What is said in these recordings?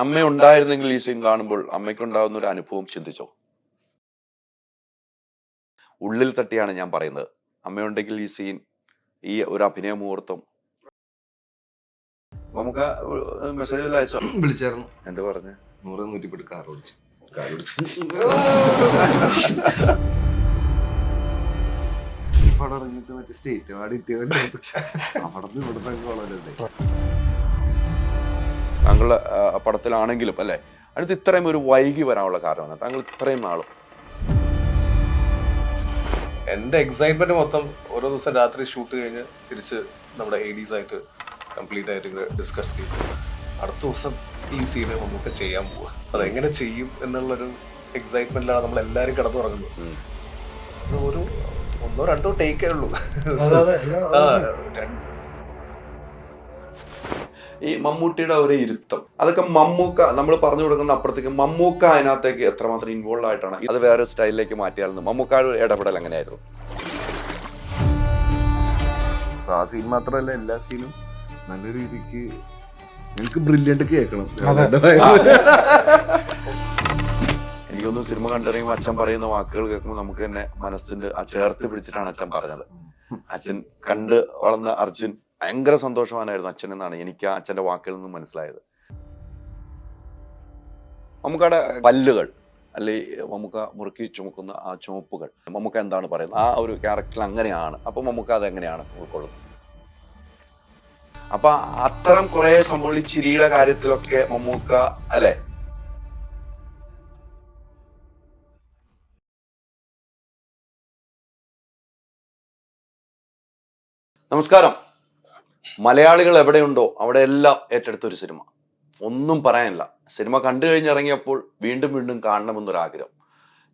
അമ്മ ഉണ്ടായിരുന്നെങ്കിൽ ഈ സീൻ കാണുമ്പോൾ അമ്മയ്ക്കുണ്ടാകുന്ന ഒരു അനുഭവം ചിന്തിച്ചോ? ഉള്ളിൽ തട്ടിയാണ് ഞാൻ പറയുന്നത്. അമ്മയുണ്ടെങ്കിൽ ഈ സീൻ, ഈ ഒരു അഭിനയ മുഹൂർത്തം നമുക്ക് മെസ്സേജ് അയച്ചോ? വിളിച്ചായിരുന്നു. എന്ത് പറഞ്ഞു? 100-110 കാർ ഓടിച്ചു. പടം ഇറങ്ങിയിട്ട് മറ്റേ സ്റ്റേറ്റ് അവാർഡ് കിട്ടിയവരുടെ അവിടെ നിന്ന് ഇവിടുത്തെ വളരെ താങ്കളുടെ പടത്തിലാണെങ്കിലും അല്ലേ, അടുത്ത് ഇത്രയും ഒരു വൈകി വരാനുള്ള കാരണം താങ്കൾ ഇത്രയും നാളും? എൻ്റെ എക്സൈറ്റ്മെന്റ് മൊത്തം ഓരോ ദിവസം രാത്രി ഷൂട്ട് കഴിഞ്ഞ് തിരിച്ച് നമ്മുടെ ADs ആയിട്ട് കംപ്ലീറ്റ് ആയിട്ട് ഡിസ്കസ് ചെയ്തു. അടുത്ത ദിവസം ഈ സീന് നമുക്ക് ചെയ്യാൻ പോവുക. അതെങ്ങനെ ചെയ്യും എന്നുള്ളൊരു എക്സൈറ്റ്മെന്റിലാണ് നമ്മൾ എല്ലാവരും കിടന്നുറങ്ങുന്നത്. അത് ഒരു 1-2 ടേക്കേ ഉള്ളൂ. ഈ മമ്മൂട്ടിയുടെ ഒരു ഇരുത്തം, അതൊക്കെ മമ്മൂക്ക നമ്മൾ പറഞ്ഞു കൊടുക്കുന്ന അപ്പുറത്തേക്ക് മമ്മൂക്ക അതിനകത്തേക്ക് എത്രമാത്രം ഇൻവോൾവ് ആയിട്ടാണ് അത് വേറെ സ്റ്റൈലിലേക്ക് മാറ്റിയായിരുന്നു? മമ്മൂക്കയുടെ ഇടപെടൽ എങ്ങനെയായിരുന്നു? ആ സീൻ മാത്രമല്ല, എല്ലാ സീനും നല്ല രീതിക്ക് എനിക്ക് ബ്രില്യന്റ് കേൾക്കണം. എനിക്കൊന്നും സിനിമ കണ്ടിറങ്ങുമ്പോൾ അച്ഛൻ പറയുന്ന വാക്കുകൾ കേൾക്കുമ്പോൾ നമുക്ക് തന്നെ മനസ്സിന്റെ ആ ചേർത്ത് പിടിച്ചിട്ടാണ് അച്ഛൻ പറഞ്ഞത്. അച്ഛൻ കണ്ട് വളർന്ന അർജുൻ ഭയങ്കര സന്തോഷവാനായിരുന്നു അച്ഛൻ എന്നാണ് എനിക്ക് ആ അച്ഛന്റെ വാക്കുകളിൽ നിന്നും മനസ്സിലായത്. മമ്മൂക്കയുടെ പല്ലുകൾ, അല്ലെ മമ്മൂക്ക മുറുക്കി ചുമക്കുന്ന ആ ചുമപ്പുകൾ, മമ്മൂക്ക എന്താണ് പറയുന്നത്? ആ ഒരു ക്യാരക്ടർ അങ്ങനെയാണ്. അപ്പൊ മമ്മൂക്ക അതെങ്ങനെയാണ് ഉൾക്കൊള്ളുന്നത്? അപ്പൊ അത്തരം കുറെ സംഭവം ഈ ചിരിയുടെ കാര്യത്തിലൊക്കെ മമ്മൂക്ക അല്ലെ? നമസ്കാരം. മലയാളികൾ എവിടെയുണ്ടോ അവിടെയെല്ലാം ഏറ്റെടുത്തൊരു സിനിമ, ഒന്നും പറയാനില്ല. സിനിമ കണ്ടു കഴിഞ്ഞിറങ്ങിയപ്പോൾ വീണ്ടും വീണ്ടും കാണണമെന്നൊരാഗ്രഹം.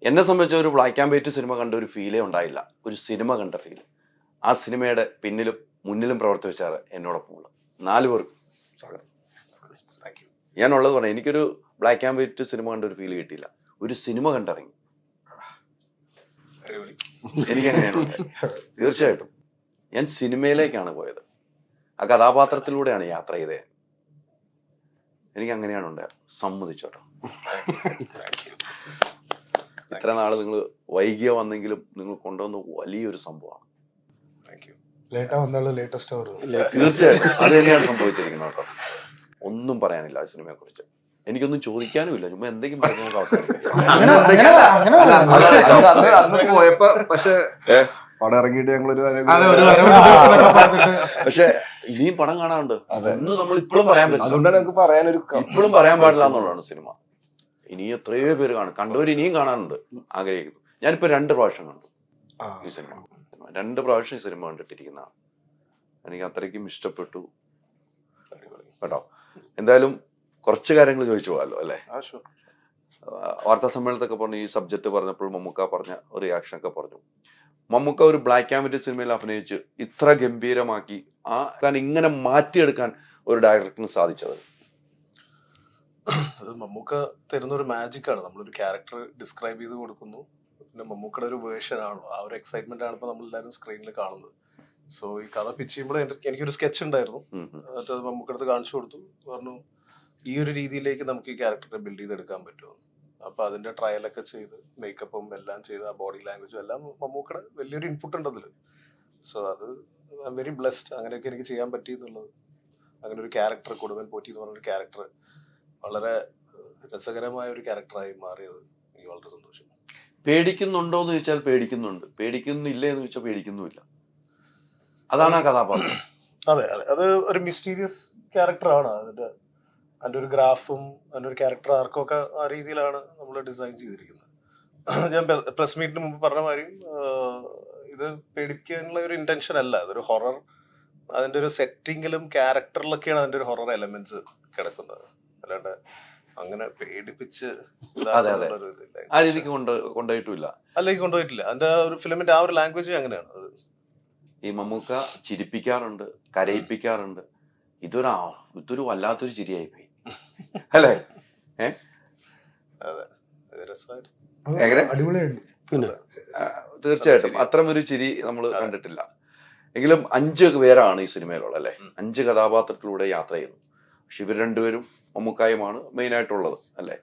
എന്നെ സംബന്ധിച്ച ഒരു ബ്ലാക്ക് ആൻഡ് വൈറ്റ് സിനിമ കണ്ട ഒരു ഫീലേ ഉണ്ടായില്ല, ഒരു സിനിമ കണ്ട ഫീൽ. ആ സിനിമയുടെ പിന്നിലും മുന്നിലും പ്രവർത്തിച്ചാറ് എന്നോടൊപ്പമുള്ള 4 പേർക്കും സ്വാഗതം. ഞാനുള്ളത് പറഞ്ഞു, എനിക്കൊരു ബ്ലാക്ക് ആൻഡ് വൈറ്റ് സിനിമ കണ്ട ഒരു ഫീൽ കിട്ടിയില്ല, ഒരു സിനിമ കണ്ടിറങ്ങി. എനിക്കങ്ങനെയാണ്. തീർച്ചയായിട്ടും ഞാൻ സിനിമയിലേക്കാണ് പോയത്, ആ കഥാപാത്രത്തിലൂടെയാണ് യാത്ര ചെയ്തത്. എനിക്ക് അങ്ങനെയാണ് ഉണ്ടായത്. സമ്മതിച്ചോട്ടോ. ഇത്ര നാള് നിങ്ങൾ വൈകിയ വന്നെങ്കിലും നിങ്ങൾ കൊണ്ടുവന്ന വലിയൊരു സംഭവമാണ്. തീർച്ചയായിട്ടും അത് തന്നെയാണ് സംഭവിച്ചിരിക്കുന്നത് കേട്ടോ. ഒന്നും പറയാനില്ല ആ സിനിമയെ കുറിച്ച്. എനിക്കൊന്നും ചോദിക്കാനും ഇല്ല. ചുമ്മാ എന്തെങ്കിലും പറഞ്ഞു നമുക്ക് അന്ന് പോയപ്പോ പക്ഷെ പടം ഇറങ്ങിയിട്ട് ഞങ്ങളൊരു പക്ഷെ ഇനിയും പടം കാണാറുണ്ട്. അതൊന്നും നമ്മൾ ഇപ്പോഴും പറയാൻ പറ്റില്ല. അതുകൊണ്ടാണ് നമുക്ക് പറയാനൊരു ഇപ്പോഴും പറയാൻ പാടില്ല എന്നുള്ളതാണ് സിനിമ. ഇനി എത്രയോ പേര് കാണും, കണ്ടവർ ഇനിയും കാണാനുണ്ട്, ആഗ്രഹിക്കുന്നു. ഞാനിപ്പോ 2 പ്രാവശ്യം കണ്ടു ഈ സിനിമ. 2 പ്രാവശ്യം ഈ സിനിമ കണ്ടിട്ടിരിക്കുന്നതാണ്. എനിക്ക് അത്രയ്ക്കും ഇഷ്ടപ്പെട്ടു കേട്ടോ. എന്തായാലും കുറച്ച് കാര്യങ്ങൾ ചോദിച്ചു പോകാമല്ലോ അല്ലേ? വാർത്താ സമ്മേളനത്തൊക്കെ പറഞ്ഞു, ഈ സബ്ജക്ട് പറഞ്ഞപ്പോൾ മമ്മൂക്ക പറഞ്ഞ ഒരു റിയാക്ഷൻ ഒക്കെ പറഞ്ഞു. മമ്മൂക്ക ഒരു ബ്ലാക്ക് ആൻഡ് വൈറ്റ് സിനിമയിൽ അഭിനയിച്ച് ഇത്ര ഗംഭീരമാക്കി ആ കാരണം ഇങ്ങനെ മാറ്റിയെടുക്കാൻ ഒരു ഡയറക്ടറിന് സാധിച്ചത്? അത് മമ്മൂക്ക തരുന്ന ഒരു മാജിക്കാണ്. നമ്മളൊരു ക്യാരക്ടർ ഡിസ്ക്രൈബ് ചെയ്ത് കൊടുക്കുന്നു, പിന്നെ മമ്മൂക്കയുടെ ഒരു വേർഷൻ ആണോ, ആ ഒരു എക്സൈറ്റ്മെന്റ് ആണ് ഇപ്പൊ നമ്മളെല്ലാവരും സ്ക്രീനിൽ കാണുന്നത്. സോ ഈ കഥ പിച്ച് ചെയ്യുമ്പോൾ എനിക്കൊരു സ്കെച്ച് ഉണ്ടായിരുന്നു, എന്നിട്ട് അത് മമ്മൂക്കടുത്ത് കാണിച്ചു കൊടുത്തു. പറഞ്ഞു ഈ ഒരു രീതിയിലേക്ക് നമുക്ക് ഈ ക്യാരക്ടറെ ബിൽഡ് ചെയ്തെടുക്കാൻ പറ്റുമോ. അപ്പൊ അതിന്റെ ട്രയലൊക്കെ ചെയ്ത് മേക്കപ്പും എല്ലാം ചെയ്ത് ആ ബോഡി ലാംഗ്വേജും എല്ലാം മമ്മൂക്കയുടെ വലിയൊരു ഇൻപുട്ട് ഉണ്ട് അതിൽ. സോ അത് ഐ എം വെരി ബ്ലെസ്ഡ്, അങ്ങനെയൊക്കെ എനിക്ക് ചെയ്യാൻ പറ്റി എന്നുള്ളത്. അങ്ങനെ ഒരു ക്യാരക്ടർ, കൊടുവൻ പോറ്റി എന്ന് പറഞ്ഞൊരു ക്യാരക്ടർ വളരെ രസകരമായ ഒരു ക്യാരക്ടറായി മാറിയത് എനിക്ക് വളരെ സന്തോഷം. പേടിക്കുന്നുണ്ടോ എന്ന് ചോദിച്ചാൽ പേടിക്കുന്നുണ്ട്, പേടിക്കുന്നില്ലേ എന്ന് ചോദിച്ചാൽ പേടിക്കുന്നുമില്ല. അതാണ് ആ കഥാപാത്രം. അതെ അതെ, അത് ഒരു മിസ്റ്റീരിയസ് ക്യാരക്ടറാണ്. അതിന്റെ ഒരു ഗ്രാഫും അതിന്റെ ഒരു ക്യാരക്ടർ ആർക്കും ഒക്കെ ആ രീതിയിലാണ് നമ്മൾ ഡിസൈൻ ചെയ്തിരിക്കുന്നത്. ഞാൻ പ്രസ് മീറ്റിന് മുമ്പ് പറഞ്ഞ മാതിരി ഇത് പേടിക്കാനുള്ള ഒരു ഇന്റൻഷൻ അല്ല, അതൊരു ഹൊറർ. അതിന്റെ ഒരു സെറ്റിങ്ങിലും ക്യാരക്ടറിലൊക്കെയാണ് അതിന്റെ ഒരു ഹൊറർ എലമെന്റ്സ് കിടക്കുന്നത്. അല്ലാണ്ട് അങ്ങനെ പേടിപ്പിച്ച് ആ രീതിക്ക് കൊണ്ടുപോയിട്ടില്ല. അല്ലെങ്കിൽ കൊണ്ടുപോയിട്ടില്ല. അതിന്റെ ഒരു ഫിലിമിന്റെ ആ ഒരു ലാംഗ്വേജ് അങ്ങനെയാണ്. അത് ഈ മമ്മൂക്ക ചിരിപ്പിക്കാറുണ്ട്, കരയിപ്പിക്കാറുണ്ട്. ഇതൊരു വല്ലാത്തൊരു ചിരിയായി പോയി അല്ലേ? തീർച്ചയായിട്ടും അത്തരം ഒരു ചിരി നമ്മൾ കണ്ടിട്ടില്ല. എങ്കിലും 5 പേരാണ് ഈ സിനിമയിലുള്ള അല്ലെ, 5 കഥാപാത്രത്തിലൂടെ യാത്ര ചെയ്യുന്നു. പക്ഷെ ഇവർ 2 പേരും മമ്മൂക്കായുമാണ് മെയിനായിട്ടുള്ളത് അല്ലേ.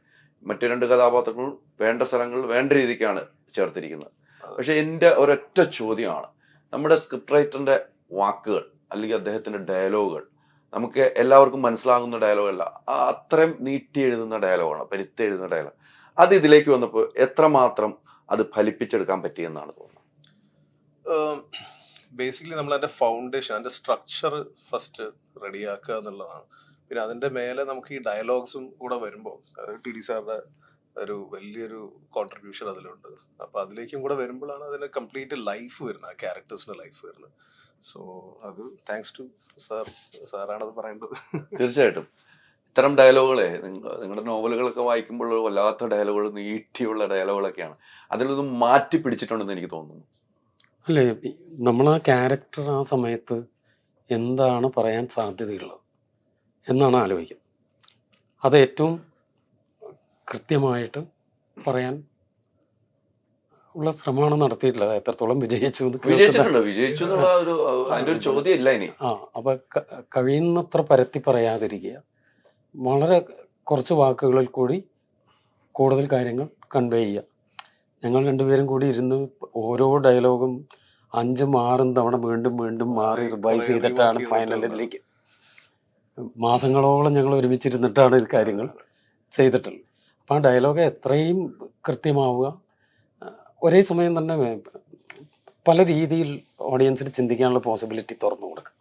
മറ്റു 2 കഥാപാത്രങ്ങൾ വേണ്ട സ്ഥലങ്ങൾ വേണ്ട രീതിക്കാണ് ചേർത്തിരിക്കുന്നത്. പക്ഷെ എൻ്റെ ഒരൊറ്റ ചോദ്യമാണ്, നമ്മുടെ സ്ക്രിപ്റ്റ് റൈറ്ററിന്റെ വാക്കുകൾ അല്ലെങ്കിൽ അദ്ദേഹത്തിന്റെ ഡയലോഗുകൾ നമുക്ക് എല്ലാവർക്കും മനസ്സിലാകുന്ന ഡയലോഗല്ല, അത്രയും നീട്ടി എഴുതുന്ന ഡയലോഗാണ്, പെരുത്തി എഴുതുന്ന ഡയലോഗ്. അത് ഇതിലേക്ക് വന്നപ്പോൾ എത്രമാത്രം അത് ഫലിപ്പിച്ചെടുക്കാൻ പറ്റിയെന്നാണ് തോന്നുന്നത്? ബേസിക്കലി നമ്മൾ അതിന്റെ ഫൗണ്ടേഷൻ, അതിന്റെ സ്ട്രക്ചർ ഫസ്റ്റ് റെഡിയാക്കുക എന്നുള്ളതാണ്. പിന്നെ അതിന്റെ മേലെ നമുക്ക് ഈ ഡയലോഗ്സും കൂടെ വരുമ്പോൾ ടി ഡി സാറിന്റെ ഒരു വലിയൊരു കോൺട്രിബ്യൂഷൻ അതിലുണ്ട്. അപ്പൊ അതിലേക്കും കൂടെ വരുമ്പോഴാണ് അതിന് കംപ്ലീറ്റ് ലൈഫ് വരുന്നത്, ആ ക്യാരക്ടേഴ്സിന്റെ ലൈഫ് വരുന്നത്. സോ അത് താങ്ക്സ് ടു സാർ, സാറാണത് പറയേണ്ടത്. തീർച്ചയായിട്ടും ഇത്തരം ഡയലോഗുകളെ നിങ്ങളുടെ നോവലുകളൊക്കെ വായിക്കുമ്പോൾ വല്ലാത്ത ഡയലോഗുകൾ, നീട്ടിയുള്ള ഡയലോഗുകളൊക്കെയാണ്. അതിലൊന്നും മാറ്റി പിടിച്ചിട്ടുണ്ടെന്ന് എനിക്ക് തോന്നുന്നു. അല്ലേ, നമ്മൾ ആ ക്യാരക്ടർ ആ സമയത്ത് എന്താണ് പറയാൻ സാധ്യതയുള്ളത് എന്നാണ് ആലോചിക്കുന്നത്. അത് ഏറ്റവും കൃത്യമായിട്ട് പറയാൻ ഉള്ള ശ്രമമാണ് നടത്തിയിട്ടുള്ളത്. എത്രത്തോളം വിജയിച്ചു എന്ന് വിജയിച്ചു എന്നുള്ള അതിന്റെ ഒരു ചോദ്യം ഇല്ല ഇനി. അപ്പൊ കഴിയുന്നത്ര പരത്തി പറയാതിരിക്കുക, വളരെ കുറച്ച് വാക്കുകളിൽ കൂടി കൂടുതൽ കാര്യങ്ങൾ കൺവേ ചെയ്യുക. ഞങ്ങൾ രണ്ടുപേരും കൂടി ഇരുന്ന് ഓരോ ഡയലോഗും 5-6 തവണ വീണ്ടും വീണ്ടും മാറി റിവൈസ് ചെയ്തിട്ടാണ് ഫൈനൽ ഇതിലേക്ക്. മാസങ്ങളോളം ഞങ്ങൾ ഒരുമിച്ചിരുന്നിട്ടാണ് ഇത് കാര്യങ്ങൾ ചെയ്തിട്ടുള്ളത്. അപ്പം ആ ഡയലോഗ് എത്രയും കൃത്യമാവുക, ഒരേ സമയം തന്നെ പല രീതിയിൽ ഓഡിയൻസിന് ചിന്തിക്കാനുള്ള പോസിബിലിറ്റി തുറന്നു കൊടുക്കുക.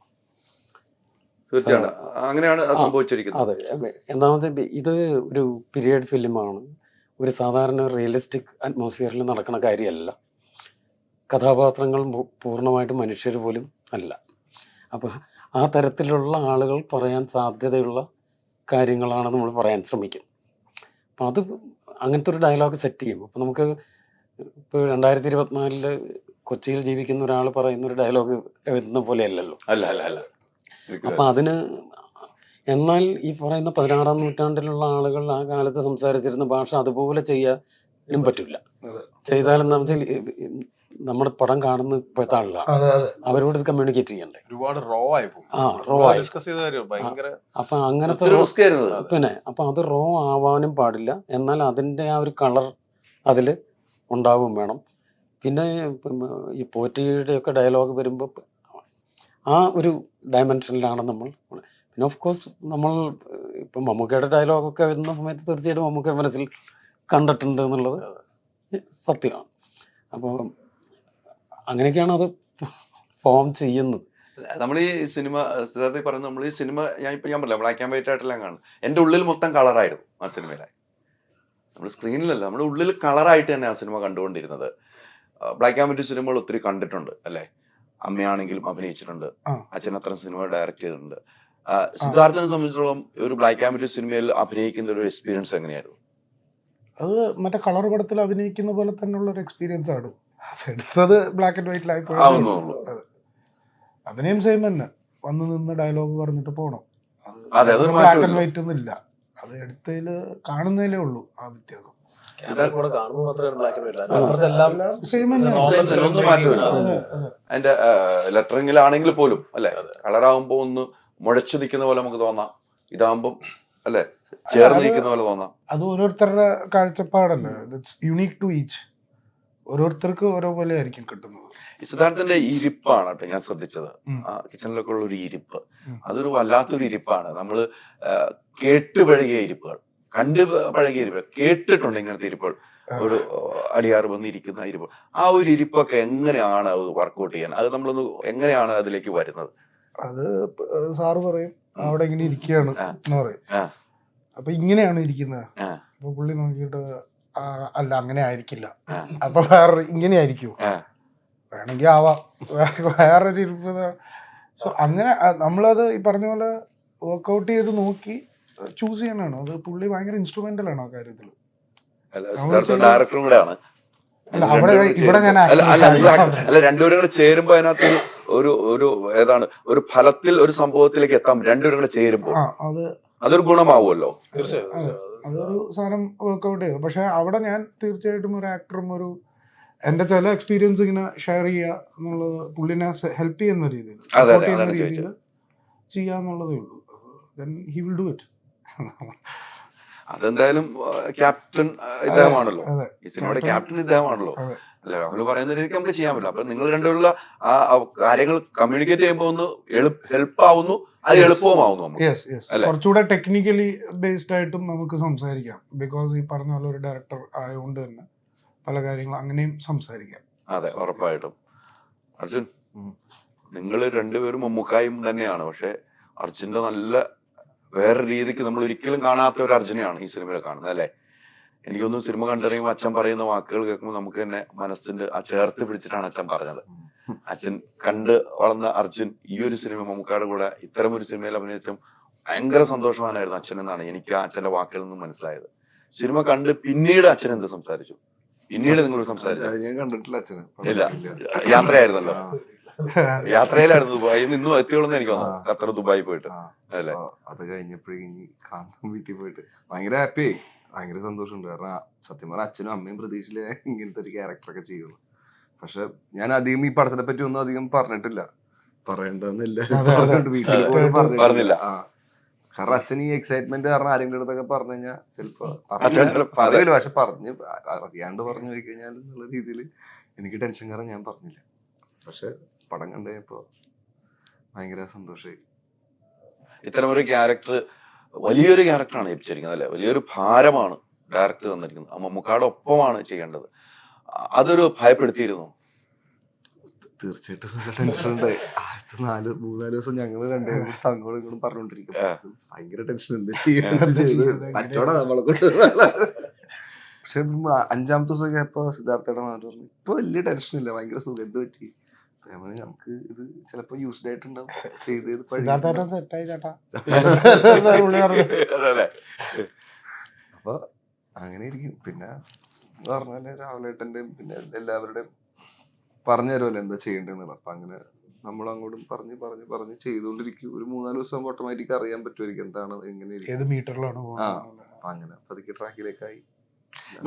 തീർച്ചയായും അങ്ങനെയാണ് സംഭവിച്ചിരിക്കുന്നത്. അതെ, ഒന്നാമത് ഇത് ഒരു പീരിയഡ് ഫിലിമാണ്. ഒരു സാധാരണ റിയലിസ്റ്റിക് അറ്റ്മോസ്ഫിയറിൽ നടക്കുന്ന കാര്യമല്ല. കഥാപാത്രങ്ങൾ പൂർണ്ണമായിട്ടും മനുഷ്യർ പോലും അല്ല. അപ്പോൾ ആ തരത്തിലുള്ള ആളുകൾ പറയാൻ സാധ്യതയുള്ള കാര്യങ്ങളാണ് നമ്മൾ പറയാൻ ശ്രമിക്കും. അപ്പം അത് അങ്ങനത്തെ ഒരു ഡയലോഗ് സെറ്റ് ചെയ്യും. അപ്പോൾ നമുക്ക് ഇപ്പോൾ 2024 കൊച്ചിയിൽ ജീവിക്കുന്ന ഒരാൾ പറയുന്ന ഒരു ഡയലോഗ് എഴുതുന്ന പോലെയല്ലല്ലോ. അല്ല. അപ്പം അതിന്, എന്നാൽ ഈ പറയുന്ന 16-ാം നൂറ്റാണ്ടിലുള്ള ആളുകൾ ആ കാലത്ത് സംസാരിച്ചിരുന്ന ഭാഷ അതുപോലെ ചെയ്യാനും പറ്റില്ല. ചെയ്താലെന്ന് വെച്ചാൽ നമ്മുടെ പടം കാണുന്ന ഇപ്പോഴത്തെ ആളില്ല, അവരോട് ഇത് കമ്മ്യൂണിക്കേറ്റ് ചെയ്യണ്ടേ. ഒരുപാട് റോ ആയി പോകും. അപ്പൊ അങ്ങനത്തെ പിന്നെ അപ്പൊ അത് റോ ആവാനും പാടില്ല. എന്നാൽ അതിന്റെ ആ ഒരു കളർ അതിൽ ഉണ്ടാവും വേണം. പിന്നെ ഈ പോറ്റിയുടെ ഒക്കെ ഡയലോഗ് വരുമ്പോൾ ആ ഒരു ഡയമെൻഷനിലാണ് നമ്മൾ. പിന്നെ ഓഫ് കോഴ്സ് നമ്മൾ ഇപ്പം മമ്മൂക്കയുടെ ഡയലോഗൊക്കെ വരുന്ന സമയത്ത് തീർച്ചയായിട്ടും മമ്മൂക്ക മനസ്സിൽ കണ്ടിട്ടുണ്ട് എന്നുള്ളത് സത്യമാണ്. അപ്പോൾ അങ്ങനെയൊക്കെയാണ് അത് ഫോം ചെയ്യുന്നത്. നമ്മൾ ഈ സിനിമ സിദ്ധാർത്ഥ പറയുന്നത്, നമ്മൾ ഈ സിനിമ ഞാൻ പറഞ്ഞില്ല, ബ്ലാക്ക് ആൻഡ് വൈറ്റ് ആയിട്ടെല്ലാം കാണും. എൻ്റെ ഉള്ളിൽ മൊത്തം കളറായിരുന്നു ആ സിനിമയിലായി. നമ്മൾ സ്ക്രീനിലല്ല, നമ്മുടെ ഉള്ളിൽ കളറായിട്ട് തന്നെ ആ സിനിമ കണ്ടുകൊണ്ടിരുന്നത്. ബ്ലാക്ക് ആൻഡ് വൈറ്റ് സിനിമകൾ ഒത്തിരി കണ്ടിട്ടുണ്ട് അല്ലേ. അമ്മയാണെങ്കിലും അഭിനയിച്ചിട്ടുണ്ട്, അച്ഛൻ അത്ര സിനിമ ഡയറക്റ്റ് ചെയ്തിട്ടുണ്ട്. സിദ്ധാർത്ഥനെ സംബന്ധിച്ചിടത്തോളം ഒരു ബ്ലാക്ക് ആൻഡ് വൈറ്റ് സിനിമയിൽ അഭിനയിക്കുന്ന ഒരു എക്സ്പീരിയൻസ് എങ്ങനെയായിരുന്നു? അത് മറ്റേ കളർ പടത്തിൽ അഭിനയിക്കുന്ന പോലെ തന്നെയുള്ള ഒരു എക്സ്പീരിയൻസ് ആണ്. എടുത്തത് ബ്ലാക്ക് ആൻഡ് വൈറ്റിലായി പോയി. അഭിനയം സെയിം തന്നെ, വന്ന് നിന്ന് ഡയലോഗ് പറഞ്ഞിട്ട് പോകണം. ബ്ലാക്ക് ആൻഡ് വൈറ്റ് ഒന്നും ഇല്ല, അത് എടുത്തതിൽ കാണുന്നതിലേ ഉള്ളൂ ആ വ്യത്യാസം. അതിന്റെ ലെറ്ററിങ്ങിലാണെങ്കിൽ പോലും അല്ലെ, കളറാകുമ്പോ ഒന്ന് മുഴച്ചു നിൽക്കുന്ന പോലെ നമുക്ക് തോന്നാം. ഇതാകുമ്പം അല്ലെ ചേർന്ന് നിൽക്കുന്ന പോലെ തോന്നാം. അത് ഓരോരുത്തരുടെ കാഴ്ചപ്പാടല്ലേ, യുണീക് ടു ഈച്ച്. ഓരോരുത്തർക്ക് ഓരോ പോലെ ആയിരിക്കും കിട്ടുന്നത്. സിദ്ധാർത്ഥന്റെ ഇരിപ്പാണ് കേട്ടോ ഞാൻ ശ്രദ്ധിച്ചത്. കിച്ചണിലൊക്കെ ഉള്ള ഒരു ഇരിപ്പ്, അതൊരു വല്ലാത്തൊരു ഇരിപ്പാണ്. നമ്മള് കേട്ടുപഴകിയ ഇരിപ്പുകൾ, കണ്ടു പഴകിയ ഇരിപ്പുകൾ, കേട്ടിട്ടുണ്ട് ഇങ്ങനത്തെ ഇരിപ്പുകൾ. ഒരു അടിയാറ് വന്നിരിക്കുന്ന ഇരിപ്പ്, ആ ഒരു ഇരിപ്പൊക്കെ എങ്ങനെയാണ് അത് വർക്ക്ഔട്ട് ചെയ്യാൻ? അത് നമ്മളൊന്ന് എങ്ങനെയാണ് അതിലേക്ക് വരുന്നത്? അത് സാറ് പറയും അവിടെ ഇങ്ങനെ ഇരിക്കുകയാണ് എന്ന് പറയും. അപ്പൊ ഇങ്ങനെയാണ് ഇരിക്കുന്നത്. അപ്പൊ പുള്ളി നോക്കിയിട്ട് അല്ല അങ്ങനെ ആയിരിക്കില്ല, അപ്പൊ വേറെ ഇങ്ങനെ ആയിരിക്കും, വേണമെങ്കിൽ ആവാം, വേറൊരു ഇരിപ്പ്. സോ അങ്ങനെ നമ്മളത് ഈ പറഞ്ഞ പോലെ വർക്ക്ഔട്ട് ചെയ്ത് നോക്കി ചൂസ് ചെയ്യണതാണ്. അത് പുള്ളി ഭയങ്കര ഇൻസ്ട്രുമെന്റൽ ആണ് ആ കാര്യത്തിൽ. ഡയറക്ടറും കൂടെ ആണ്. അല്ല, രണ്ടുപേരും കൂടെ ചേരുമ്പോ അതിനകത്ത് ഒരു ഏതാണ് ഒരു ഫലത്തിൽ ഒരു സംഭവത്തിലേക്ക് എത്താം. രണ്ടുപേരും കൂടെ ചേരുമ്പോ അതൊരു ഗുണമാവുമല്ലോ. അതൊരു സാധനം വർക്ക്ഔട്ട് ചെയ്തു. പക്ഷെ അവിടെ ഞാൻ തീർച്ചയായിട്ടും ഒരു ആക്ടറും എന്റെ ചില എക്സ്പീരിയൻസ് ഇങ്ങനെ ഷെയർ ചെയ്യുക എന്നുള്ളത്, പുള്ളിനെ ഹെൽപ്പ് ചെയ്യുന്ന രീതിയിൽ ചെയ്യാന്നുള്ളതേ ഉള്ളൂ. Then he will do it. അതെന്തായാലും ക്യാപ്റ്റൻ ഇദ്ദേഹമാണല്ലോ, അതെ. ഈ സിനിമയുടെ ക്യാപ്റ്റൻ ഇദ്ദേഹമാണല്ലോ. അതെ. അല്ല, നമ്മൾ പറയുന്ന രീതിക്ക് നമുക്ക് ചെയ്യാൻ പറ്റില്ല. അപ്പൊ നിങ്ങൾ രണ്ടുപേരുള്ള ആ കാര്യങ്ങൾ കമ്മ്യൂണിക്കേറ്റ് ചെയ്യുമ്പോൾ ഒന്ന് ഹെൽപ്പ് ആവുന്നു, അത് എളുപ്പവുമാവുന്നു നമുക്ക്. യെസ് യെസ്, കുറച്ചുകൂടെ ടെക്നിക്കലി ബേസ്ഡ് ആയിട്ടും നമുക്ക് സംസാരിക്കാം. ബിക്കോസ് ഈ പറഞ്ഞ പോലെ ഒരു ഡയറക്ടർ ആയതുകൊണ്ട് തന്നെ പല കാര്യങ്ങളും അങ്ങനെയും സംസാരിക്കാം. അതെ, ഉറപ്പായിട്ടും. അർജുൻ, നിങ്ങൾ രണ്ടുപേരും മമ്മൂക്കായും തന്നെയാണ്, പക്ഷെ അർജുന്റെ നല്ല വേറെ രീതിക്ക് നമ്മൾ ഒരിക്കലും കാണാത്ത ഒരു അർജുനെയാണ് ഈ സിനിമയിൽ കാണുന്നത്, അല്ലെ? എനിക്കൊന്നും സിനിമ കണ്ടിറങ്ങുമ്പോൾ അച്ഛൻ പറയുന്ന വാക്കുകൾ കേൾക്കുമ്പോൾ നമുക്ക് തന്നെ മനസ്സിന്റെ ആ ചേർത്ത് പിടിച്ചിട്ടാണ് അച്ഛൻ പറഞ്ഞത്. അച്ഛൻ കണ്ട് വളർന്ന അർജുൻ ഈ ഒരു സിനിമ മമ്മൂക്കായുടെ കൂടെ ഇത്തരം ഒരു സിനിമയിൽ അഭിനയിച്ചും ഭയങ്കര സന്തോഷവാനായിരുന്നു അച്ഛൻ എന്നാണ് എനിക്ക് ആ അച്ഛന്റെ വാക്കുകളിൽ നിന്നും മനസ്സിലായത്. സിനിമ കണ്ട് പിന്നീട് അച്ഛൻ എന്ത് സംസാരിച്ചു? പിന്നീട് നിങ്ങൾ സംസാരിച്ചു? ഞാൻ കണ്ടിട്ടില്ല അച്ഛനെ. ഇല്ല, യാത്രയായിരുന്നല്ലോ, യാത്രയിലായിരുന്നു. ദുബായിൽ നിന്നും എത്തിയോളന്ന് എനിക്ക് തോന്നുന്നു, ഖത്തർ ദുബായി പോയിട്ട് അല്ലേ? അത് കഴിഞ്ഞപ്പോഴേക്കും കാണാൻ വീട്ടിൽ പോയിട്ട് ഭയങ്കര ഹാപ്പി ആയി, ഭയങ്കര സന്തോഷമുണ്ട്. കാരണം സത്യം പറഞ്ഞാൽ അച്ഛനും അമ്മയും പ്രതീക്ഷയില് ഇങ്ങനത്തെ ഒരു ക്യാരക്ടറൊക്കെ ചെയ്യുന്നു. പക്ഷെ ഞാൻ അധികം ഈ പടത്തിനെ പറ്റി ഒന്നും അധികം പറഞ്ഞിട്ടില്ല, പറയണ്ടെന്ന് എല്ലാവരും വീട്ടിൽ പറഞ്ഞില്ല. കാരണം അച്ഛൻ ഈ എക്സൈറ്റ്മെന്റ് കാരണം ആരെങ്കിലും അടുത്തൊക്കെ പറഞ്ഞു കഴിഞ്ഞാൽ ചിലപ്പോ പറയില്ല. പക്ഷെ അറിയാണ്ട് പറഞ്ഞു പോയി കഴിഞ്ഞാൽ എന്നുള്ള രീതിയിൽ എനിക്ക് ടെൻഷൻ കാരണം ഞാൻ പറഞ്ഞില്ല. പക്ഷെ പടം കണ്ടു കഴിഞ്ഞപ്പോ ഭയങ്കര സന്തോഷമായി. ഇത്തരം ഒരു ക്യാരക്ടർ വലിയൊരു ക്യാരക്ടറാണ് ഏൽപ്പിച്ചിരിക്കുന്നത്, അല്ലെ? വലിയൊരു ഭാരമാണ് ഡയറക്ടർ തന്നിരിക്കുന്നത്. മമ്മൂക്കാടെ ഒപ്പമാണ് ചെയ്യേണ്ടത്. അതൊരു ഭയപ്പെടുത്തിയിരുന്നു? തീർച്ചയായിട്ടും നല്ല ടെൻഷൻ ഉണ്ടായി. ആദ്യത്തെ 3-4 ദിവസം ഞങ്ങൾ രണ്ടുപേരും കൂടി അങ്ങോട്ടും ഇങ്ങോട്ടും പറഞ്ഞോണ്ടിരിക്കും. ഭയങ്കര ടെൻഷൻ, എന്താ ചെയ്യുന്നത് പറ്റോടാ നമ്മളെ കൊണ്ട്. പക്ഷെ 5-ാമത്തെ ദിവസമൊക്കെ ആയപ്പോ സിദ്ധാർത്ഥയുടെ മാറ്റി പറഞ്ഞു, ഇപ്പൊ വലിയ ടെൻഷൻ ഇല്ല, ഭയങ്കര സുഖം, എന്ത് പറ്റി? നമുക്ക് ഇത് ചിലപ്പോ യൂസ്ഡ് ആയിട്ടുണ്ടാവും, അപ്പൊ അങ്ങനെ ഇരിക്കും. പിന്നെ പറഞ്ഞാല് രാവിലേട്ടന്റെയും പിന്നെ എല്ലാവരുടെയും പറഞ്ഞു തരുമല്ലോ എന്താ ചെയ്യേണ്ടതെന്നുള്ളത്. അപ്പൊ അങ്ങനെ നമ്മൾ അങ്ങോട്ടും പറഞ്ഞ് ചെയ്തുകൊണ്ടിരിക്കും. ഒരു 3-4 ദിവസം ഓട്ടോമാറ്റിക് അറിയാൻ പറ്റുമായിരിക്കും എന്താണ് എങ്ങനെ. അപ്പൊ അങ്ങനെ പതുക്കെ ട്രാക്കിലേക്കായി.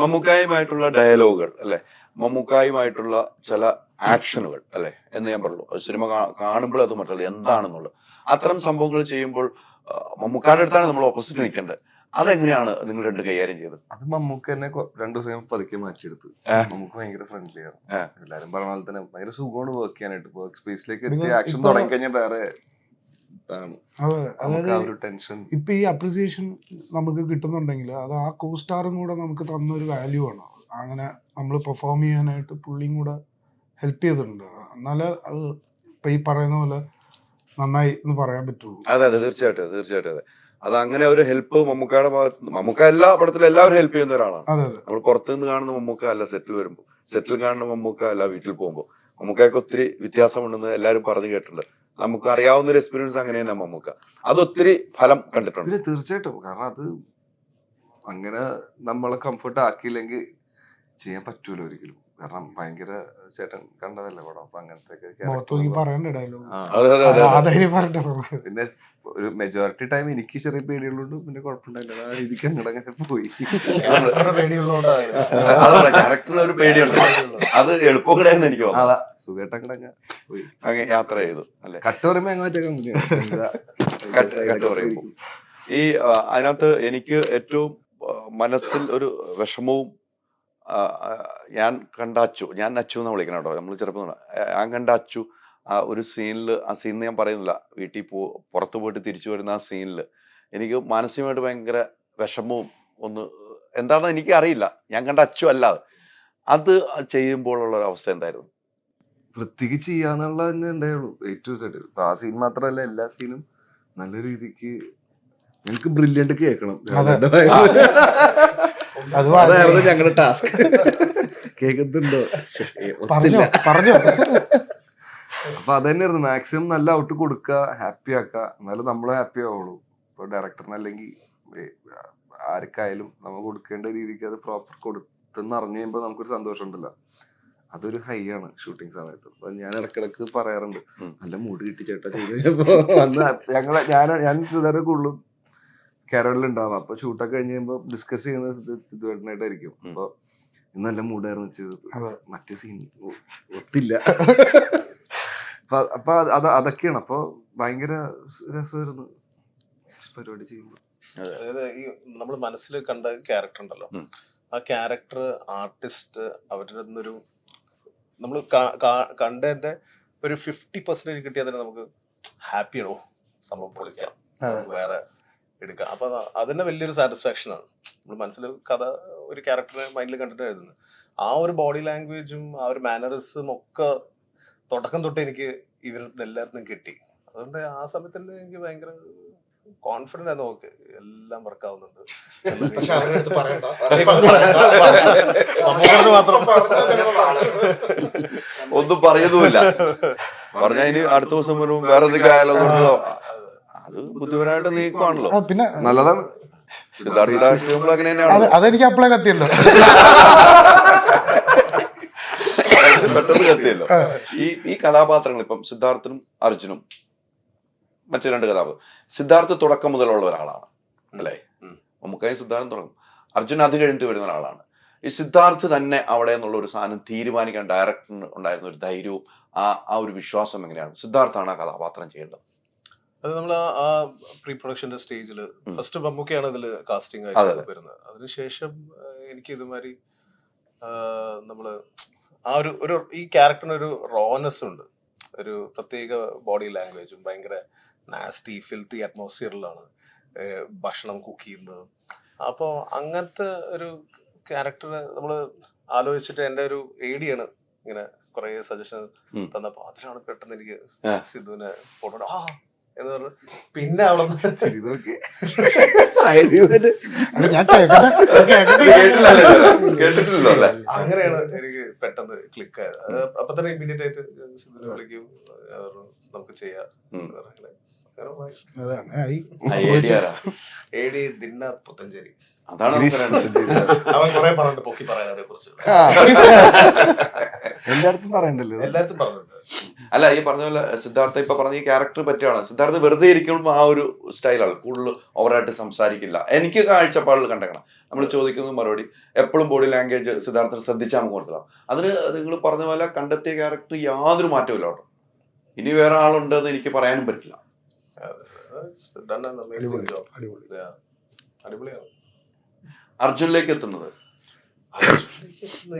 മമ്മൂക്കായുമായിട്ടുള്ള ഡയലോഗുകൾ, അല്ലെ? മമ്മൂക്കായുമായിട്ടുള്ള ചില ആക്ഷനുകൾ, അല്ലെ, എന്ന് ഞാൻ പറഞ്ഞു. സിനിമ കാണുമ്പോൾ അത് മറ്റുള്ള എന്താണെന്നുള്ളത്, അത്തരം സംഭവങ്ങൾ ചെയ്യുമ്പോൾ മമ്മൂക്കാരുടെ അടുത്താണ് നമ്മൾ ഓപ്പോസിറ്റ് നിൽക്കേണ്ടത്. അതെങ്ങനെയാണ് നിങ്ങൾ രണ്ട് കൈകാര്യം ചെയ്തത്? അത് മമ്മൂക്ക തന്നെ 2 ദിവസം പതുക്കെ മാറ്റിയെടുത്ത്. മമ്മൂക്ക് ഭയങ്കര ഫ്രണ്ട്ലി ആണ്. എല്ലാരും പറഞ്ഞ പോലെ തന്നെ ഭയങ്കര സുഖമാണ് വർക്ക് ചെയ്യാനായിട്ട്. വർക്ക് സ്പേസിലേക്ക് എത്തി ആക്ഷൻ തുടങ്ങി കഴിഞ്ഞാൽ വേറെ ടെൻഷൻ. ഇപ്പൊ ഈ അപ്രിസിയേഷൻ നമുക്ക് കിട്ടുന്നുണ്ടെങ്കിൽ അത് ആ കോ സ്റ്റാറും കൂടെ നമുക്ക് തന്നൊരു വാല്യൂ ആണ്. അങ്ങനെ നമ്മൾ പെർഫോം ചെയ്യാനായിട്ട് പുള്ളിയും കൂടെ ഹെൽപ്പ് ചെയ്തിട്ടുണ്ട്. എന്നാലേ അത് ഇപ്പൊ ഈ പറയുന്ന പോലെ നന്നായി എന്ന് പറയാൻ പറ്റുള്ളൂ. അതെ, തീർച്ചയായിട്ടും അതെ. അത് അങ്ങനെ ഒരു ഹെൽപ്പ് മമ്മൂക്കയുടെ ഭാഗത്ത്, മമ്മൂക്ക എല്ലാ പടത്തിലും എല്ലാവരും ഹെൽപ്പ് ചെയ്യുന്ന ഒരാളാണ്. നമ്മൾ പുറത്തുനിന്ന് കാണുന്ന മമ്മൂക്ക അല്ല സെറ്റിൽ വരുമ്പോൾ, സെറ്റിൽ കാണുന്ന മമ്മൂക്ക അല്ല വീട്ടിൽ പോകുമ്പോൾ. മമ്മൂക്കൊക്കെ ഒത്തിരി വ്യത്യാസമുണ്ടെന്ന് എല്ലാവരും പറഞ്ഞു കേട്ടിട്ടുണ്ട്. നമുക്ക് അറിയാവുന്ന ഒരു എക്സ്പീരിയൻസ് അങ്ങനെയാണ് മമ്മൂക്ക. അത് ഒത്തിരി ഫലം കണ്ടിട്ടുണ്ട്. തീർച്ചയായിട്ടും. കാരണം അത് അങ്ങനെ നമ്മളെ കംഫർട്ട് ആക്കിയില്ലെങ്കിൽ ചെയ്യാൻ പറ്റൂല ഒരിക്കലും. കാരണം ഭയങ്കര ചേട്ടൻ കണ്ടതല്ലേ പടം. അപ്പൊ അങ്ങനത്തെ പിന്നെ ഒരു മെജോറിറ്റി ടൈം എനിക്ക് ചെറിയ പേടികളുണ്ട്. പിന്നെ കുഴപ്പമുണ്ടായില്ല, ആ രീതിക്ക് അങ്ങനെ പോയി. ക്യാരക്ടറിന് ഒരു പേടിയുണ്ട്, അത് എളുപ്പക്കടയെന്ന് എനിക്ക് തോന്നുന്നു. സുഖേട്ടങ്ങടങ്ങ പോയി അങ്ങനെ യാത്ര ചെയ്തു, അല്ലെ? കട്ട് പറയുമ്പോ കട്ട് പറയുമ്പോ ഈ അതിനകത്ത് എനിക്ക് ഏറ്റവും മനസ്സിൽ ഒരു വിഷമവും, ഞാൻ കണ്ട അച്ചു എന്ന് വിളിക്കണം കേട്ടോ, നമ്മൾ ചെറുപ്പം ഞാൻ കണ്ട അച്ചു ആ ഒരു സീനിൽ, ആ സീൻ ഞാൻ പറയുന്നില്ല, വീട്ടിൽ പുറത്തു പോയിട്ട് തിരിച്ചു വരുന്ന ആ സീനിൽ എനിക്ക് മാനസികമായിട്ട് ഭയങ്കര വിഷമവും എന്താണെന്ന് എനിക്ക് അറിയില്ല. ഞാൻ കണ്ട അച്ചു അല്ലാതെ അത് ചെയ്യുമ്പോഴുള്ള ഒരു അവസ്ഥ എന്തായിരുന്നു? വൃത്തിക്ക് ചെയ്യാന്നുള്ളത് തന്നെ ഉണ്ടായുള്ളൂ. ഏറ്റവും സെറ്റ്. ആ സീൻ മാത്രമല്ല, എല്ലാ സീനും നല്ല രീതിക്ക് എനിക്ക് ബ്രില്യന്റ് കേൾക്കണം. അതായിരുന്നു ഞങ്ങളുടെ ടാസ്ക്. കേൾക്കുന്നുണ്ടോ? അപ്പൊ അതന്നെയായിരുന്നു മാക്സിമം നല്ല ഔട്ട് കൊടുക്കുക, ഹാപ്പി ആക്കുക, എന്നാലും നമ്മളെ ഹാപ്പി ആവുള്ളൂ. ഇപ്പൊ ഡയറക്ടറിന് അല്ലെങ്കിൽ ആർക്കായാലും നമ്മൾ കൊടുക്കേണ്ട രീതിക്ക് അത് പ്രോപ്പർ കൊടുത്തെന്ന് അറിഞ്ഞു കഴിയുമ്പോൾ നമുക്കൊരു സന്തോഷം ഉണ്ടല്ലോ, അതൊരു ഹൈ ആണ് ഷൂട്ടിംഗ് സമയത്ത്. അപ്പൊ ഞാൻ ഇടക്കിടക്ക് പറയാറുണ്ട്, നല്ല മൂഡ് കിട്ടി ചേട്ടാ ചെയ്ത് കഴിഞ്ഞപ്പോ. ഞാൻ സുധാര കൂടുതലും കേരളത്തിലുണ്ടാവും. അപ്പൊ ഷൂട്ടൊക്കെ കഴിഞ്ഞ് കഴിയുമ്പോൾ ഡിസ്കസ് ചെയ്യുന്നത് സിദ്ധുവേട്ടനായിട്ടായിരിക്കും. അപ്പൊ ഇന്ന് നല്ല മൂഡായിരുന്നു ചെയ്തത്, മറ്റേ സീൻ ഒത്തില്ല. അപ്പൊ അതൊക്കെയാണ്. അപ്പൊ ഭയങ്കര രസമായിരുന്നു പരിപാടി ചെയ്യുമ്പോൾ. അതായത് ഈ നമ്മൾ മനസ്സിൽ കണ്ട ക്യാരക്ടർ ഉണ്ടല്ലോ, ആ ക്യാരക്ടർ ആർട്ടിസ്റ്റ് അവരുടെ നിന്നൊരു നമ്മൾ കണ്ടതിന്റെ ഒരു 50% കിട്ടിയാൽ തന്നെ നമുക്ക് ഹാപ്പിയാണോ, സംഭവം പൊളിക്കാം, വേറെ എടുക്കാം. അപ്പൊ അതിന്റെ വലിയൊരു സാറ്റിസ്ഫാക്ഷൻ ആണ്. നമ്മൾ മനസ്സിൽ കഥ ഒരു ക്യാരക്ടറെ മൈൻഡിൽ കണ്ടിട്ട് എഴുതുന്നത്. ആ ഒരു ബോഡി ലാംഗ്വേജും ആ ഒരു മാനറിസും ഒക്കെ തുടക്കം തൊട്ട് എനിക്ക് ഇവരുടെ എല്ലാവർക്കും കിട്ടി. അതുകൊണ്ട് ആ സമയത്ത് തന്നെ എനിക്ക് ഭയങ്കര കോൺഫിഡന്റ് ആണ്, നോക്ക് എല്ലാം വർക്ക് ആവുന്നുണ്ട്. ഒന്നും പറയുന്നുമില്ല, പറഞ്ഞാൽ ഇനി അടുത്ത ദിവസം വരും വേറെ എന്തൊക്കെ ആയാലോ. അത് ബുദ്ധിപരമായിട്ട് നീക്കുവാണല്ലോ, പിന്നെ നല്ലതാണ്. അങ്ങനെ തന്നെയാണ്. അതെനിക്ക് അപ്ലൈ കത്തിയല്ലോ, പെട്ടെന്ന് കത്തിയല്ലോ. ഈ കഥാപാത്രങ്ങൾ ഇപ്പം സിദ്ധാർത്ഥനും അർജുനും മറ്റു രണ്ട് കഥാപാത്രം, സിദ്ധാർത്ഥ് തുടക്കം മുതലുള്ള ഒരാളാണ് അല്ലേ, നമുക്കായി സിദ്ധാർത്ഥം തുടങ്ങും, അർജുൻ അത് കഴിഞ്ഞിട്ട് വരുന്ന ഒരാളാണ്. ഈ സിദ്ധാർത്ഥ് തന്നെ അവിടെ എന്നുള്ള ഒരു സാധനം തീരുമാനിക്കാൻ ഡയറക്ടറിന് ഉണ്ടായിരുന്ന ഒരു ധൈര്യവും ആ ഒരു വിശ്വാസം എങ്ങനെയാണ്? സിദ്ധാർത്ഥാണ് ആ കഥാപാത്രം ചെയ്യേണ്ടത്. അത് നമ്മൾ ആ പ്രീ പ്രൊഡക്ഷന്റെ സ്റ്റേജിൽ ഫസ്റ്റ് മമ്മൂക്കയാണ് ഇതിൽ കാസ്റ്റിംഗ് ആയിട്ട് വരുന്നത്. അതിനുശേഷം എനിക്ക് ഇതുമാതിരി നമ്മള് ആ ഒരു ഈ ക്യാരക്ടറിന് ഒരു റോനെസ് ഉണ്ട്, ഒരു പ്രത്യേക ബോഡി ലാംഗ്വേജും, ഭയങ്കര നാസ്റ്റി ഫിൽത്തി അറ്റ്മോസ്ഫിയറിലാണ് ഭക്ഷണം കുക്ക് ചെയ്യുന്നത്. അപ്പോൾ അങ്ങനത്തെ ഒരു ക്യാരക്ടർ നമ്മൾ ആലോചിച്ചിട്ട് എൻ്റെ ഒരു ഏഡിയാണ് ഇങ്ങനെ കുറെ സജഷൻ തന്നപ്പോ അതിലാണ് പെട്ടെന്ന് എനിക്ക് സിദ്ധുവിനെ ഫോട്ടോ എന്ന് പറഞ്ഞു. പിന്നെ അവിടെ അങ്ങനെയാണ് എനിക്ക് പെട്ടെന്ന് ക്ലിക്ക് ആയത്. അപ്പൊ തന്നെ ഇമ്മീഡിയറ്റ് ആയിട്ട് സിദ്ധുവിനെ വിളിക്കും, നമുക്ക് ചെയ്യാം. ഏടി ദിന്നാഥ് പുത്തഞ്ചേരി, അതാണ് അവൻ കുറെ പറഞ്ഞിട്ട് പൊക്കി പറയാനെ കുറിച്ച് എല്ലായിടത്തും പറയണ്ടല്ലോ, എല്ലായിടത്തും പറഞ്ഞിട്ടുണ്ട്. അല്ല, ഈ പറഞ്ഞ പോലെ സിദ്ധാർത്ഥ ഇപ്പൊ പറഞ്ഞ ഈ ക്യാരക്ടർ പറ്റിയാണ്. സിദ്ധാർത്ഥ വെറുതെ ഇരിക്കുമ്പോൾ ആ ഒരു സ്റ്റൈലാണ്, കൂടുതൽ ഓവറായിട്ട് സംസാരിക്കില്ല. എനിക്ക് കാഴ്ചപ്പാടിൽ കണ്ടേക്കണം, നമ്മൾ ചോദിക്കുന്ന മറുപടി എപ്പോഴും ബോഡി ലാംഗ്വേജ് സിദ്ധാർത്ഥ ശ്രദ്ധിച്ചാൽ നമുക്ക് മനസ്സിലാവും. അതിന് നിങ്ങൾ പറഞ്ഞ പോലെ കണ്ടെത്തിയ ക്യാരക്ടർ യാതൊരു മാറ്റവും ഇല്ല കേട്ടോ. ഇനി വേറെ ആളുണ്ടെന്ന് എനിക്ക് പറയാനും പറ്റില്ല. അടിപൊളിയാണ്. അർജുനിലേക്ക് എത്തുന്നത്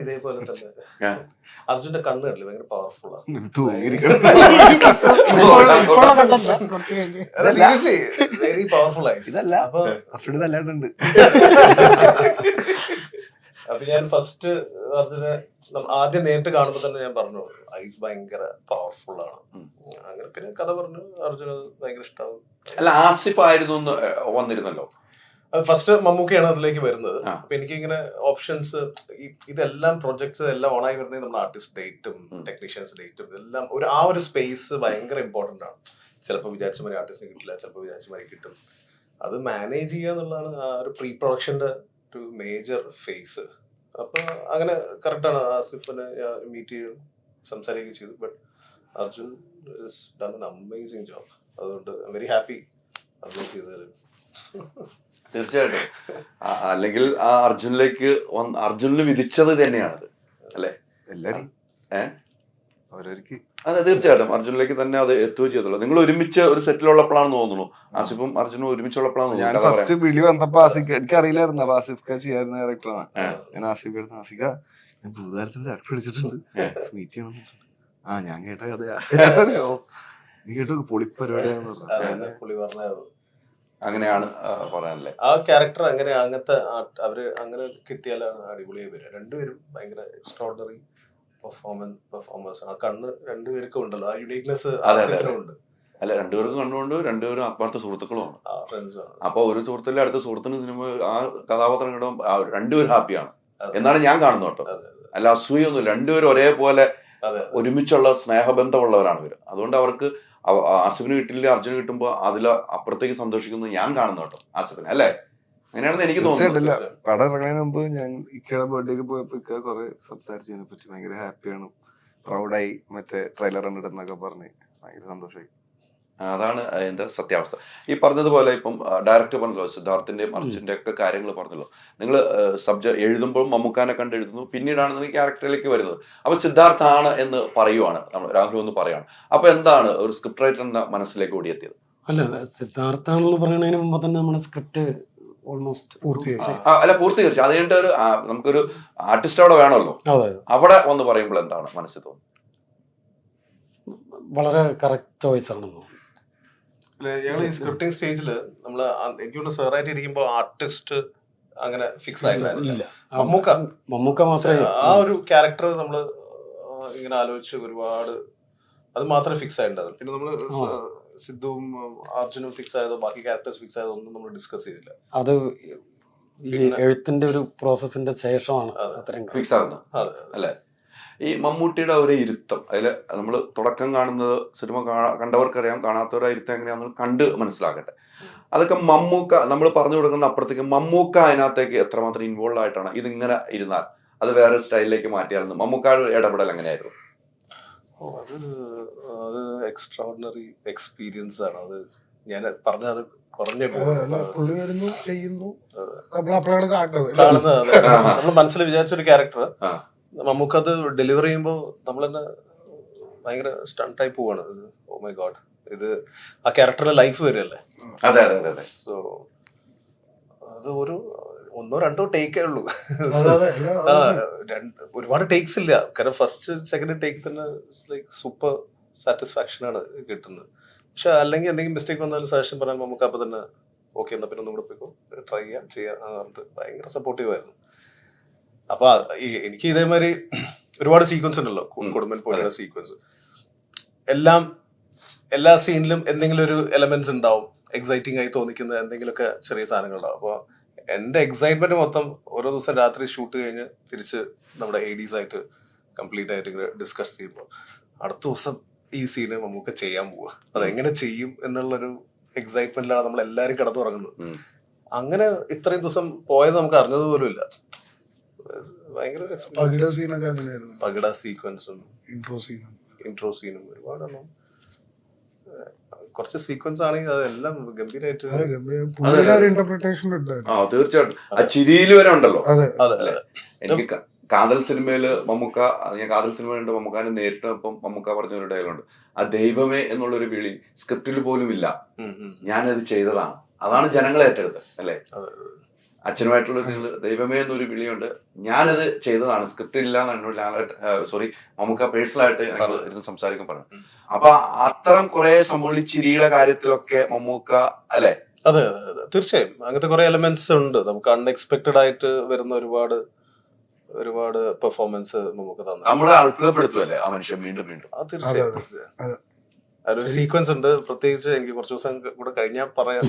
ഇതേപോലെ തന്നെ അർജുന്റെ കണ്ണ് കണ്ടില്ല, ഭയങ്കര പവർഫുള്ളാണ്. Seriously very powerful eyes. അപ്പൊ ഞാൻ ഫസ്റ്റ് അർജുനെ ആദ്യം നേരിട്ട് കാണുമ്പോ തന്നെ ഞാൻ പറഞ്ഞു ഐസ് ഭയങ്കര പവർഫുൾ ആണ്. അങ്ങനെ പിന്നെ കഥ പറഞ്ഞു, അർജുന ഭയങ്കര ഇഷ്ടമാവും. അല്ല, ആസിഫ് ആയിരുന്നു വന്നിരുന്നല്ലോ. ഫസ്റ്റ് മമ്മൂക്കയാണ് അതിലേക്ക് വരുന്നത്. അപ്പൊ എനിക്കിങ്ങനെ ഓപ്ഷൻസ്, ഇതെല്ലാം പ്രൊജക്ട്സ് എല്ലാം ഓണായി വരുന്നത് നമ്മുടെ ആർട്ടിസ്റ്റ് ഡേറ്റും ടെക്നീഷ്യൻസ് ഡേറ്റും എല്ലാം ആ ഒരു സ്പേസ് ഭയങ്കര ഇമ്പോർട്ടന്റ് ആണ്. ചിലപ്പോൾ വിചാരിച്ച മാതിരി ആർട്ടിസ്റ്റിന് കിട്ടില്ല, ചിലപ്പോൾ വിചാരിച്ച മാതിരി കിട്ടും. അത് മാനേജ് ചെയ്യുക എന്നുള്ളതാണ് ആ ഒരു പ്രീ പ്രൊഡക്ഷന്റെ ഒരു മേജർ ഫേസ്. അപ്പൊ അങ്ങനെ കറക്റ്റാണ്. ആസിഫിനെ മീറ്റ് ചെയ്യും, സംസാരിക്കുകയും ചെയ്തു. But Arjun is done an amazing job. അതുകൊണ്ട് I'm very happy Arjun ചെയ്തതിൽ. തീർച്ചയായിട്ടും. അല്ലെങ്കിൽ ആ അർജുനിൽ വിധിച്ചത് തന്നെയാണത് അല്ലെ എല്ലാരും അവരവർക്ക്. അതെ, തീർച്ചയായിട്ടും അർജുനിലേക്ക് തന്നെ അത് എത്തുകയും ചെയ്തുള്ളൂ. നിങ്ങൾ ഒരുമിച്ച് ഒരു സെറ്റിലുള്ളപ്പോഴാണെന്ന് തോന്നുന്നു, ആസിഫും അർജുനും ഒരുമിച്ചുള്ളപ്പോഴാണ്. ഞാൻ ഫസ്റ്റ് വിളി വന്നപ്പോ ആസിഫ് എനിക്ക് അറിയില്ലായിരുന്നു ആസിഫ് ഖാൻ ചെയ്യാറുന്ന ക്യാരക്ടറാണ്. ഞാൻ ആസിഫ് എടുത്ത് ആസിഫ ഞാൻ ഭൂതാരത്തിന്റെ അടപ്പ് പിടിച്ചിട്ടുണ്ട്, മീറ്റ് ചെയ്യണം. ഞാൻ കേട്ട കഥയാ, നീ കേട്ടോ പൊളിപ്പരിപാടിയാന്ന് പറഞ്ഞു. അങ്ങനെയാണ് പറയാനല്ലേ ആ ക്യാരക്ടർ അങ്ങനെ അങ്ങനത്തെ അവര് അങ്ങനെ കിട്ടിയാലാണ് അടിപൊളിയായി വരിക. രണ്ടുപേരും ഭയങ്കര എക്സ്ട്രോർഡിനറി പെർഫോമൻസ്. ആ കണ്ണ് രണ്ടുപേർക്കും ഉണ്ടല്ലോ, ആ യുണീക്നെസ് ഉണ്ട്. അല്ല, രണ്ടുപേർക്കും കണ്ടുകൊണ്ട് രണ്ടുപേരും ആത്മാർത്ഥ സുഹൃത്തുക്കളുമാണ്. അപ്പൊ ഒരു സുഹൃത്തിലെ അടുത്ത സുഹൃത്തിന് സിനിമ ആ കഥാപാത്രം കിട്ടുമ്പോൾ രണ്ടുപേരും ഹാപ്പിയാണ് എന്നാണ് ഞാൻ കാണുന്നത് കേട്ടോ. അല്ല, അസൂയൊന്നുമില്ല, രണ്ടുപേരും ഒരേപോലെ ഒരുമിച്ചുള്ള സ്നേഹബന്ധമുള്ളവരാണ് ഇവര്. അതുകൊണ്ട് അവർക്ക് ആസിഫിന് കിട്ടില്ല, അർജുന് കിട്ടുമ്പോ അതിൽ അപ്പുറത്തേക്ക് സന്തോഷിക്കുന്നത് ഞാൻ കാണുന്നു കേട്ടോ ആസിഫിന്. അല്ലേ, അങ്ങനെയാണെന്ന് എനിക്ക് തോന്നുന്നില്ല. പടം ഇറങ്ങുന്നതിന് മുമ്പ് ഞാൻ ഇക്കയുടെ ബർത്ത്ഡേക്ക് പോയപ്പോ ഇക്ക കുറെ സംസാരിച്ചതിനെ പറ്റി ഭയങ്കര ഹാപ്പിയാണ്, പ്രൗഡായി, മറ്റേ ട്രെയിലർ കണ്ടിട്ടെന്നൊക്കെ പറഞ്ഞ് ഭയങ്കര സന്തോഷമായി. അതാണ് അതിന്റെ സത്യാവസ്ഥ. ഈ പറഞ്ഞതുപോലെ ഇപ്പം ഡയറക്ടർ പറഞ്ഞല്ലോ, സിദ്ധാർത്ഥിന്റെയും അർജുന്റെ ഒക്കെ കാര്യങ്ങൾ പറഞ്ഞല്ലോ. നിങ്ങൾ സബ്ജക്ട് എഴുതുമ്പോൾ മമ്മൂക്കാനെ കണ്ട് എഴുതുന്നു, പിന്നീടാണ് നിങ്ങൾ ക്യാരക്ടറിലേക്ക് വരുന്നത്. അപ്പൊ സിദ്ധാർത്ഥാണ് എന്ന് പറയുവാണ് നമ്മൾ, രാഹുൽ എന്ന് പറയുകയാണ്. അപ്പൊ എന്താണ് ഒരു സ്ക്രിപ്റ്റ് റൈറ്ററിന്റെ മനസ്സിലേക്ക് ഓടിയെത്തിയത്? അല്ല സിദ്ധാർത്ഥ എന്ന് പറയുന്നതിന് മുമ്പ് തന്നെ നമ്മുടെ സ്ക്രിപ്റ്റ് ഓൾമോസ്റ്റ് പൂർത്തിയായി. അല്ല പൂർത്തീകരിച്ചു. അത് കഴിഞ്ഞിട്ട് ഒരു നമുക്കൊരു ആർട്ടിസ്റ്റ് അവിടെ വേണമല്ലോ. അതെ, അവിടെ വന്ന് പറയുമ്പോൾ എന്താണ് മനസ്സിൽ തോന്നുന്നത്? വളരെ കറക്റ്റ് ചോയ്സ് ആണെന്ന് തോന്നുന്നു. ഞങ്ങൾ ഈ സ്ക്രിപ്റ്റിംഗ് സ്റ്റേജില് നമ്മള് എനിക്കൊന്ന് സാറായിട്ട് ഇരിക്കുമ്പോ ആർട്ടിസ്റ്റ് അങ്ങനെ ഫിക്സ് ആയില്ല. ഇല്ല, മമ്മൂക്ക മാത്രമേ ആ ഒരു ക്യാരക്ടർ നമ്മള് ഇങ്ങനെ ആലോചിച്ച് ഒരുപാട് അത് മാത്രമേ ഫിക്സ് ആയിട്ടുണ്ടായിരുന്നു. പിന്നെ നമ്മള് സിദ്ധുവും അർജുനും ഫിക്സ് ആയതോ ബാക്കി ക്യാരക്ടേഴ്സ് ഫിക്സ് ആയതോ ഒന്നും നമ്മൾ ഡിസ്കസ് ചെയ്തില്ല. അത് ഈ എഴുത്തിന്റെ ഒരു പ്രോസസ്സിന്റെ ശേഷമാണ് അത്രയും ഫിക്സ് ആകുന്നത് അല്ലെ? ഈ മമ്മൂട്ടിയുടെ ഒരു ഇരുത്തം, അതിൽ നമ്മൾ തുടക്കം കാണുന്നത് സിനിമ കണ്ടവർക്കറിയാം, കാണാത്തവരുടെ ഇരുത്തം എങ്ങനെയാണെന്ന് കണ്ട് മനസ്സിലാക്കട്ടെ. അതൊക്കെ മമ്മൂക്ക നമ്മൾ പറഞ്ഞു കൊടുക്കുന്ന അപ്പുറത്തേക്ക് മമ്മൂക്ക അതിനകത്തേക്ക് എത്രമാത്രം ഇൻവോൾവ് ആയിട്ടാണ് ഇതിങ്ങനെ ഇരുന്നാൽ അത് വേറെ സ്റ്റൈലിലേക്ക് മാറ്റിയായിരുന്നു. മമ്മൂക്കയുടെ ഇടപെടൽ എങ്ങനെയായിരുന്നു? അത് എക്സ്ട്രാordinary എക്സ്പീരിയൻസ് ആണ്. അത് ഞാൻ പറഞ്ഞത് കുറഞ്ഞു പുള്ളി വരുന്നു ചെയ്യുന്നു നമ്മളപ്പോഴാണ് കാണുന്നത്. നമ്മൾ മനസ്സിൽ വിചാരിച്ചൊരു ക്യാരക്ടർ നമുക്ക് അത് ഡെലിവർ ചെയ്യുമ്പോൾ നമ്മൾ തന്നെ ഭയങ്കര സ്റ്റണ്ടായി പോവാണ്. ഓ മൈ ഗോഡ്, ഇത് ആ ക്യാരക്ടറിന്റെ ലൈഫ് വരികയല്ലേ. സോ അത് ഒരു 1-2 ടേക്കേ ഉള്ളൂ. ഒരുപാട് ടേക്സ് ഇല്ല. കാരണം ഫസ്റ്റ് സെക്കൻഡ് ടേക്ക് തന്നെ ലൈക്ക് സൂപ്പർ സാറ്റിസ്ഫാക്ഷൻ ആണ് കിട്ടുന്നത്. പക്ഷെ അല്ലെങ്കിൽ എന്തെങ്കിലും മിസ്റ്റേക്ക് വന്നാലും സജഷൻ പറഞ്ഞാൽ നമുക്ക് അപ്പൊ തന്നെ ഓക്കെ എന്നാ പിന്നെ ഒന്നും കൂടെ പോയിക്കോ, ട്രൈ ചെയ്യാൻ പറഞ്ഞിട്ട് ഭയങ്കര സപ്പോർട്ടീവ് ആയിരുന്നു. അപ്പൊ എനിക്ക് ഇതേമാതിരി ഒരുപാട് സീക്വൻസ് ഉണ്ടല്ലോ, കുടുംബൻ പോലെയുള്ള സീക്വൻസ് എല്ലാ സീനിലും എന്തെങ്കിലും ഒരു എലമെന്റ്സ് ഉണ്ടാവും, എക്സൈറ്റിംഗ് ആയി തോന്നിക്കുന്ന എന്തെങ്കിലുമൊക്കെ ചെറിയ സാധനങ്ങളുണ്ടാവും. അപ്പോൾ എന്റെ എക്സൈറ്റ്മെന്റ് മൊത്തം ഓരോ ദിവസം രാത്രി ഷൂട്ട് കഴിഞ്ഞ് തിരിച്ച് നമ്മുടെ ADs ആയിട്ട് കംപ്ലീറ്റ് ആയിട്ട് ഇങ്ങനെ ഡിസ്കസ് ചെയ്യുമ്പോൾ അടുത്ത ദിവസം ഈ സീന് നമുക്ക് ചെയ്യാൻ പോവുക, അതെങ്ങനെ ചെയ്യും എന്നുള്ളൊരു എക്സൈറ്റ്മെന്റിലാണ് നമ്മൾ എല്ലാവരും കിടന്നുറങ്ങുന്നത്. അങ്ങനെ ഇത്രയും ദിവസം പോയത് നമുക്ക് അറിഞ്ഞത് പോലും ഇല്ല. ഭയങ്കര പകിട സീക്വൻസും ഇൻട്രോ സീനും ഒരുപാടെണ്ണം. കുറച്ച് സീക്വൻസ് ആണെങ്കിൽ അതെല്ലാം ഗംഭീരമായിട്ട് തീർച്ചയായിട്ടും ആ ചിരിയിൽ വരെ ഉണ്ടല്ലോ. എനിക്ക് കാതൽ സിനിമയില് മമ്മൂക്ക, ഞാൻ കാതൽ സിനിമ കണ്ട് മമ്മൂക്കാനെ നേരിട്ടപ്പം മമ്മൂക്ക പറഞ്ഞൊരു ഡയലോഗുണ്ട്, ആ ദൈവമേ എന്നുള്ളൊരു വിളി സ്ക്രിപ്റ്റിൽ പോലും ഇല്ല, ഞാനത് ചെയ്തതാണ്. അതാണ് ജനങ്ങളെ ഏറ്റെടുത്തത് അല്ലെ? അച്ഛനുമായിട്ടുള്ള ദൈവമേ എന്നൊരു വിളിയുണ്ട്, ഞാനത് ചെയ്തതാണ്, സ്ക്രിപ്റ്റ് ഇല്ല എന്നാണ് സോറി മമ്മൂക്ക പേഴ്സണലായിട്ട് ഇരുന്ന് സംസാരിക്കാൻ പറഞ്ഞു. അപ്പൊ അത്തരം കുറെ സംഭവം ചിരിയുടെ കാര്യത്തിലൊക്കെ മമ്മൂക്ക അല്ലെ? അതെ തീർച്ചയായും അങ്ങനത്തെ കുറെ എലമെന്റ്സ് ഉണ്ട്. നമുക്ക് അൺഎക്സ്പെക്ടഡ് ആയിട്ട് വരുന്ന ഒരുപാട് പെർഫോമൻസ് നമുക്ക് തന്നെ നമ്മളെ അത്ഭുതപ്പെടുത്തുമല്ലേ ആ മനുഷ്യൻ വീണ്ടും വീണ്ടും. തീർച്ചയായും ഒരു സീക്വൻസ് ഉണ്ട്, പ്രത്യേകിച്ച് എനിക്ക് കുറച്ച് ദിവസം കൂടെ കഴിഞ്ഞാൽ പറയാം,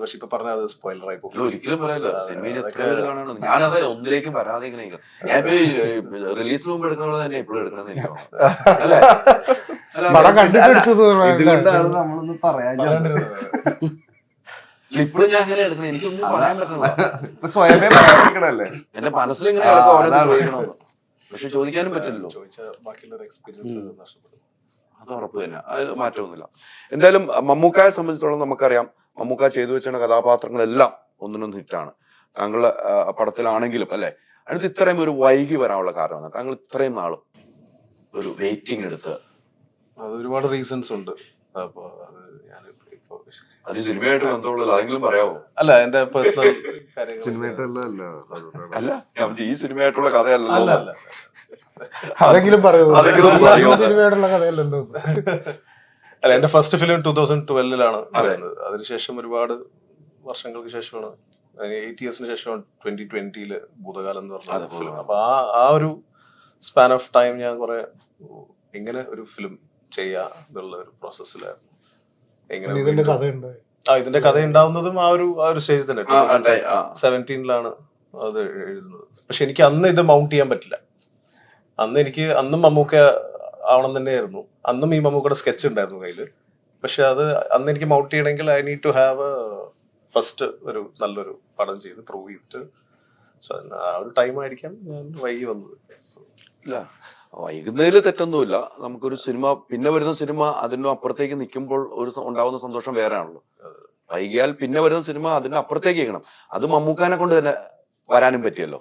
പക്ഷെ ഇപ്പൊ പറഞ്ഞാൽ അത് സ്പോയിലർ ആയി പോകും. ഒരിക്കലും പറയല്ല, സിനിമയിൽ എത്ര പേര് കാണണം. ഞാനത് ഒന്നിലേക്കും വരാതെ ഇങ്ങനെ ഞാൻ റിലീസ് മുമ്പ് എടുക്കുന്നത് തന്നെ ഇപ്പോഴും എടുക്കുന്നത് എനിക്ക് ഇതുകൊണ്ടാണ് നമ്മളൊന്നും പറയാൻ ഇപ്പോഴും ഞാൻ അങ്ങനെ എടുക്കണം, എനിക്കൊന്നും പറയാൻ പറ്റണില്ല. സ്വയമേ പറയാതിരിക്കണല്ലേ എന്റെ മനസ്സിൽ ഇങ്ങനെ പക്ഷെ ചോദിക്കാനും പറ്റില്ലല്ലോ. ചോദിച്ചാൽ ബാക്കിയുള്ള എക്സ്പീരിയൻസ് നഷ്ടപ്പെടും. അത് ഉറപ്പ് തന്നെ, അത് മാറ്റമൊന്നുമില്ല. എന്തായാലും മമ്മൂക്കയെ സംബന്ധിച്ചിടത്തോളം നമുക്കറിയാം, മമ്മൂക്ക ചെയ്തു വെച്ച കഥാപാത്രങ്ങളെല്ലാം ഒന്നിനൊന്നും ഹിറ്റാണ്. താങ്കളുടെ പടത്തിലാണെങ്കിലും അല്ലെ, അതിനകത്ത് ഇത്രയും ഒരു വൈകി വരാനുള്ള കാരണം താങ്കൾ ഇത്രയും നാളും ഒരു വെയിറ്റിംഗ് എടുത്ത്? അത് ഒരുപാട് റീസൺസ് ഉണ്ട്. അപ്പൊ അത് സിനിമയായിട്ട് ബന്ധമുള്ളല്ലോ, അതെങ്കിലും പറയാമോ? അല്ല, എന്റെ പേഴ്സണൽ അല്ല, ഈ സിനിമയായിട്ടുള്ള കഥയല്ലോ. അതെങ്കിലും പറയൂ, സിനിമയായിട്ടുള്ള കഥയല്ലല്ലോ. അല്ല, എന്റെ ഫസ്റ്റ് ഫിലിം 2012 വരുന്നത്. അതിനുശേഷം ഒരുപാട് വർഷങ്ങൾക്ക് ശേഷമാണ്, 8 yearsന് ശേഷമാണ് 2020 ഭൂതകാലം എന്ന് പറഞ്ഞ ഫിലിം. അപ്പൊ ആ ഒരു സ്പാൻ ഓഫ് ടൈം ഞാൻ കുറെ എങ്ങനെ ഒരു ഫിലിം ചെയ്യാ എന്നുള്ള ഒരു പ്രോസസ്സിലായിരുന്നു. ഇതിന്റെ കഥ ഉണ്ടാവുന്നതും ആ ഒരു സ്റ്റേജിൽ തന്നെ 2017 അത് എഴുതുന്നത്. പക്ഷെ എനിക്ക് അന്ന് ഇത് മൗണ്ട് ചെയ്യാൻ പറ്റില്ല. അന്നും മമ്മൂക്ക ആവണം തന്നെയായിരുന്നു. അന്നും ഈ മമ്മൂക്കയുടെ സ്കെച്ച് ഉണ്ടായിരുന്നു കയ്യില്. പക്ഷെ അത് അന്ന് എനിക്ക് മൗണ്ട് ചെയ്യണമെങ്കിൽ I need to have first ഒരു നല്ലൊരു പടം ചെയ്ത് പ്രൂവ് ചെയ്തിട്ട്. ആ ഒരു ടൈം ആയിരിക്കാം ഞാൻ വൈകി വന്നത്. ഇല്ല, വൈകുന്നതിൽ തെറ്റൊന്നുമില്ല. നമുക്കൊരു സിനിമ, പിന്നെ വരുന്ന സിനിമ അതിനും അപ്പുറത്തേക്ക് നിൽക്കുമ്പോൾ ഉണ്ടാവുന്ന സന്തോഷം വേറെ ആണല്ലോ. വൈകിയാൽ പിന്നെ വരുന്ന സിനിമ അതിന്റെ അപ്പുറത്തേക്ക് നിൽക്കണം. അത് മമ്മൂക്കാനെ കൊണ്ട് തന്നെ വരാനും പറ്റിയല്ലോ.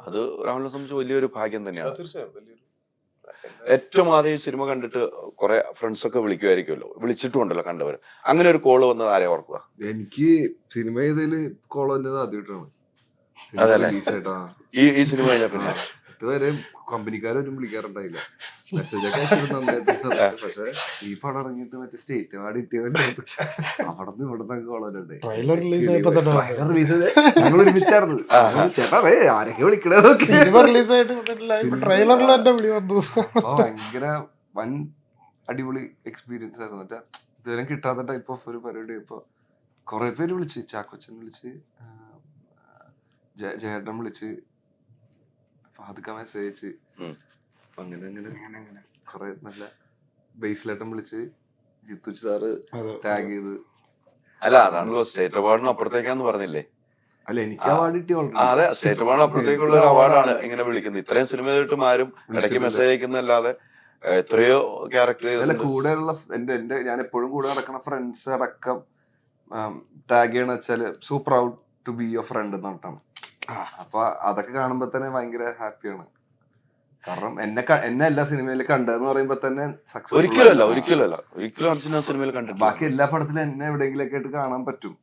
അത് രാഹുലിനെ സംബന്ധിച്ച് വലിയൊരു ഭാഗ്യം തന്നെയാണ്. തീർച്ചയായും വലിയൊരു ഏറ്റവും ആദ്യം ഈ സിനിമ കണ്ടിട്ട് കുറെ ഫ്രണ്ട്സ് ഒക്കെ വിളിക്കുമായിരിക്കുമല്ലോ, വിളിച്ചിട്ടുണ്ടല്ലോ കണ്ടവർ. അങ്ങനെ ഒരു കോള് വന്നത് ആരെ ഓർക്കുക? എനിക്ക് സിനിമ ചെയ്തതില് കോൾ വന്നത് ആദ്യമായിട്ടാണ്. അതല്ലേ? റിലീസായിട്ടാ. ഈ സിനിമ കഴിഞ്ഞാൽ പിന്നെ ഇതുവരെ കമ്പനിക്കാരും വിളിക്കാറുണ്ടായില്ല. മെസ്സേജ് ഒക്കെ അയച്ചിരുന്നു. പക്ഷെ ഈ പടം ഇറങ്ങിയിട്ട് മറ്റേ സ്റ്റേറ്റ് അവാർഡ് കിട്ടിയവരുടെ അവിടുന്ന് ഇവിടുന്ന് കോളുണ്ടായി. ട്രെയിലർ റിലീസ് ആയപ്പോ ഞങ്ങൾ ഒരുമിച്ചായിരുന്നു. ചേട്ടാ ആരൊക്കെ വിളിക്കണേന്നൊക്കെ. സിനിമ റിലീസ് ആയിട്ട് ട്രെയിലറിൽ എന്റെ വിളി വന്നു. ഭയങ്കര വൻ അടിപൊളി എക്സ്പീരിയൻസ് ആയിരുന്നു. മറ്റേ ഇതുവരെ കിട്ടാത്ത ടൈപ്പ് ഓഫ് ഒരു പരിപാടി. ഇപ്പൊ കുറെ പേര് വിളിച്ച്, ചാക്കോച്ചൻ വിളിച്ച്, ജയേട്ടൻ വിളിച്ച്, ഫഹദ്ക്ക മെസ്സേജ് അയച്ച്, അങ്ങനെ കുറെ നല്ല ബേസിലേട്ടൻ വിളിച്ച്, ജിത്തുച്ച് സാറ് ടാഗ് ചെയ്ത്. അല്ല അതാണല്ലോ സ്റ്റേറ്റ് അവാർഡിന് അപ്പുറത്തേക്കാന്ന് പറഞ്ഞില്ലേ? അല്ല എനിക്ക് അവാർഡ് കിട്ടിയ അതെ, സ്റ്റേറ്റ് അവാർഡിന് അപ്പുറത്തേക്കുള്ള ഒരു അവാർഡാണ് ഇങ്ങനെ വിളിക്കുന്നത്. ഇത്രയും സിനിമ ചെയ്തിട്ടും ആരും ഇടയ്ക്ക് മെസ്സേജ് അയക്കുന്നല്ലാതെ എത്രയോ ക്യാരക്ടർ. അല്ല കൂടെയുള്ള എന്റെ ഞാൻ എപ്പോഴും കൂടെ നടക്കുന്ന ഫ്രണ്ട്സ് അടക്കം ടാഗ് ചെയ്യണ വെച്ചാല് so proud to be your friend എന്ന് പറഞ്ഞിട്ടാണ്. അപ്പൊ അതൊക്കെ കാണുമ്പോ തന്നെ ഭയങ്കര ഹാപ്പിയാണ്. കാരണം എന്നെ എല്ലാ സിനിമയിലും കണ്ടതെന്ന് പറയുമ്പോ തന്നെ സക്സസ്. ഒരിക്കലും അർജുന സിനിമയിൽ കണ്ടിട്ടില്ല. ബാക്കി എല്ലാ പടത്തിലും എന്നെ എവിടെയെങ്കിലൊക്കെ ആയിട്ട് കാണാൻ പറ്റും,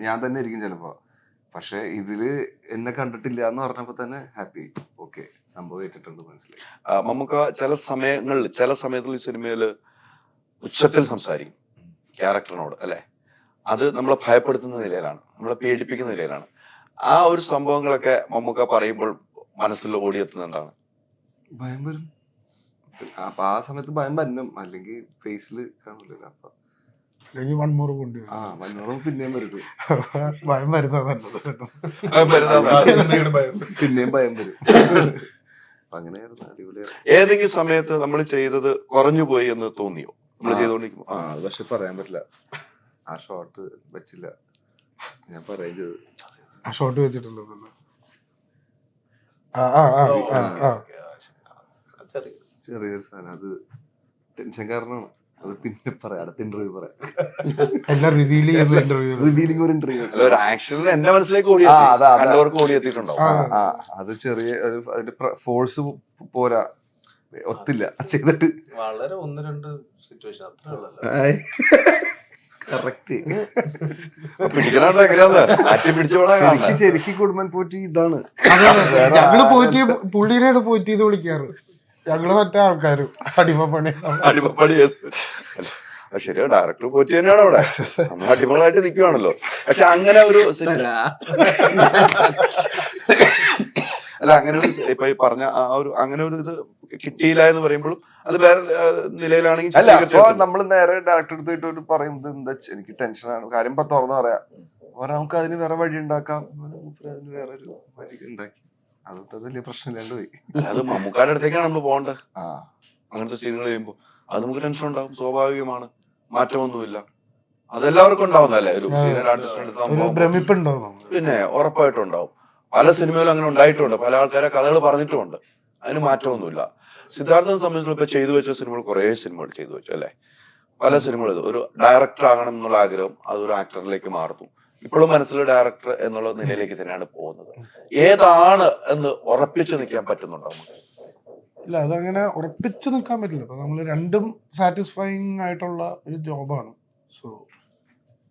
ഞാൻ തന്നെ ആയിരിക്കും ചിലപ്പോ. പക്ഷെ ഇതില് എന്നെ കണ്ടിട്ടില്ല എന്ന് പറഞ്ഞപ്പോ തന്നെ ഹാപ്പി. ഓക്കെ, സംഭവം ഏറ്റിട്ടുണ്ട്, മനസ്സിലായി. നമുക്ക് ചില സമയത്തിൽ ഈ സിനിമയില് ഉച്ചത്തിൽ സംസാരിക്കും ക്യാരക്ടറിനോട്, അല്ലെ? അത് നമ്മളെ ഭയപ്പെടുത്തുന്ന നിലയിലാണ്, നമ്മളെ പേടിപ്പിക്കുന്ന നിലയിലാണ്. ആ ഒരു സംഭവങ്ങളൊക്കെ മമ്മൂക്ക പറയുമ്പോൾ മനസ്സിൽ ഓടിയെത്തുന്ന എന്താണ്? ഭയം വരും. അപ്പൊ ആ സമയത്ത് ഭയം വരണം, അല്ലെങ്കിൽ ഫേസിൽ കാണില്ല. അപ്പൊ വൺമോർ കൊണ്ട് വന്നോളം പിന്നെയും വരുന്നത് ഭയം വരുന്നത് പിന്നെയും ഭയം വരും. അങ്ങനെയായിരുന്നു, അടിപൊളിയായിരുന്നു. ഏതെങ്കിലും സമയത്ത് നമ്മൾ ചെയ്തത് കുറഞ്ഞു പോയി എന്ന് തോന്നിയോ നമ്മൾ ചെയ്തോണ്ടിരിക്കുമ്പോ? അത് പക്ഷെ പറയാൻ പറ്റില്ല. ആ ഷോട്ട് വെച്ചില്ല, ഞാൻ പറയാൻ ചെയ്തത്. ആ ഷോട്ട് വെച്ചിട്ടുള്ളൂ. ചെറിയൊരു സാധനം, അത് ടെൻഷൻ കാരണമാണ്. അത് പിന്നെ പറയാം, അടുത്ത ഇന്റർവ്യൂ പറയാം. എല്ലാം റിവീലിംഗ് ഒരു ഇന്റർവ്യൂ. ആക്ച്വലി എന്റെ മനസ്സിലേക്ക് ഓടിയെത്തിയിട്ടുണ്ടാവും. അത് ചെറിയ അതിന്റെ ഫോഴ്സ് പോരാ, ഒത്തില്ല ചെയ്തിട്ട്. വളരെ 1-2 സിറ്റുവേഷൻ അത്രേ ഉള്ളൂ. കറക്റ്റ്. ശരിക്കും കുടുംബൻ പോറ്റി ഇതാണ്. ഞങ്ങള് പോറ്റി പുള്ളിനെയാണ് പോറ്റി ഇത് വിളിക്കാറ്. ഞങ്ങള് മറ്റേ ആൾക്കാരും അടിമപ്പണി. ശരിയാ, ഡയറക്ടർ പോറ്റി തന്നെയാണ് അവിടെ. നമ്മൾ അടിമകളായിട്ട് നിൽക്കുവാണല്ലോ. പക്ഷെ അങ്ങനെ ഒരു അല്ല, അങ്ങനെ ഒരു ഇപ്പൊ ഈ പറഞ്ഞ ആ ഒരു അങ്ങനെ ഒരു ഇത് കിട്ടിയില്ല എന്ന് പറയുമ്പോഴും അത് വേറെ നിലയിലാണെങ്കിൽ അല്ല. അപ്പൊ നമ്മൾ നേരെ ഡയറക്ടർ എടുത്തിട്ട് പറയുന്നത് എന്താ, എനിക്ക് ടെൻഷനാണ്, കാര്യം തുറന്നു പറയാം, നമുക്ക് അതിന് വേറെ വഴി ഉണ്ടാക്കാം, അതിന് വേറെ ഒരു വഴി ഉണ്ടാക്കി. അതുകൊണ്ട് അത് വലിയ പ്രശ്നമില്ലാണ്ട് പോയി. അത് മമ്മൂക്കാരുടെ അടുത്തേക്കാണ് നമ്മൾ പോകേണ്ടത്. അങ്ങനത്തെ സീനുകൾ ചെയ്യുമ്പോൾ അത് നമുക്ക് ടെൻഷൻ ഉണ്ടാവും, സ്വാഭാവികമാണ്, മാറ്റമൊന്നുമില്ല. അതെല്ലാവർക്കും ഉണ്ടാവുന്നല്ലേ ഒരു സീനിയർ ആർട്ടിസ്റ്റ്. പിന്നെ ഉറപ്പായിട്ടും ഉണ്ടാവും. പല സിനിമയിലും അങ്ങനെ ഉണ്ടായിട്ടുണ്ട്, പല ആൾക്കാരെ കഥകൾ പറഞ്ഞിട്ടുമുണ്ട്. അതിന് മാറ്റമൊന്നുമില്ല. സിദ്ധാർത്ഥനെ സംബന്ധിച്ചുള്ള ഇപ്പൊ ചെയ്തു വെച്ച സിനിമകൾ കുറെ സിനിമകൾ ചെയ്തു വെച്ചു, അല്ലെ? പല സിനിമകൾ ഒരു ഡയറക്ടർ ആകണം എന്നുള്ള ആഗ്രഹം അതൊരു ആക്ടറിലേക്ക് മാറുന്നു. ഇപ്പോഴും മനസ്സിൽ ഡയറക്ടർ എന്നുള്ള നിലയിലേക്ക് തന്നെയാണ് പോകുന്നത്. ഏതാണ് എന്ന് ഉറപ്പിച്ചു നിൽക്കാൻ പറ്റുന്നുണ്ടോ? ഇല്ല, അതങ്ങനെ ഉറപ്പിച്ചു നിൽക്കാൻ പറ്റില്ല. അപ്പൊ നമ്മൾ രണ്ടും സാറ്റിസ്ഫൈങ് ആയിട്ടുള്ള ഒരു ജോബാണ്. സോ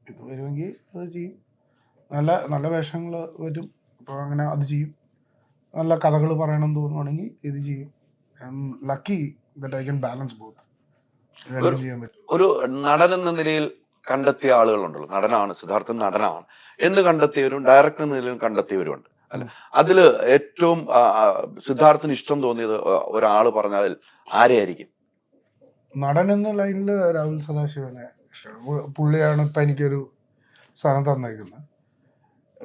ഇത് വരുമെങ്കിൽ അത് ചെയ്യും. നല്ല നല്ല വേഷങ്ങൾ വരും, അപ്പോൾ അങ്ങനെ അത് ചെയ്യും. നല്ല കഥകൾ പറയണം തോന്നുവാണെങ്കിൽ ഇത് ചെയ്യും. Lucky that I can balance both. രണ്ടും ചെയ്യാൻ പറ്റും. ഒരു നടൻ എന്ന നിലയിൽ കണ്ടെത്തിയ ആളുകളുണ്ടല്ലോ, നടനാണ് സിദ്ധാർത്ഥൻ, നടനാണ് എന്ന് കണ്ടെത്തിയവരും ഡയറക്ടർ എന്ന നിലയിൽ കണ്ടെത്തിയവരുണ്ട്, അല്ലെ? അതില് ഏറ്റവും സിദ്ധാർത്ഥന് ഇഷ്ടം തോന്നിയത് ഒരാള് പറഞ്ഞാൽ ആരെയായിരിക്കും? നടൻ എന്ന ലൈനില് രാഹുൽ സദാശിവനെ ഇഷ്ടമാണ്. പുള്ളിയാണ് ഇപ്പൊ എനിക്കൊരു സാധനം തന്നേക്കുന്നത്.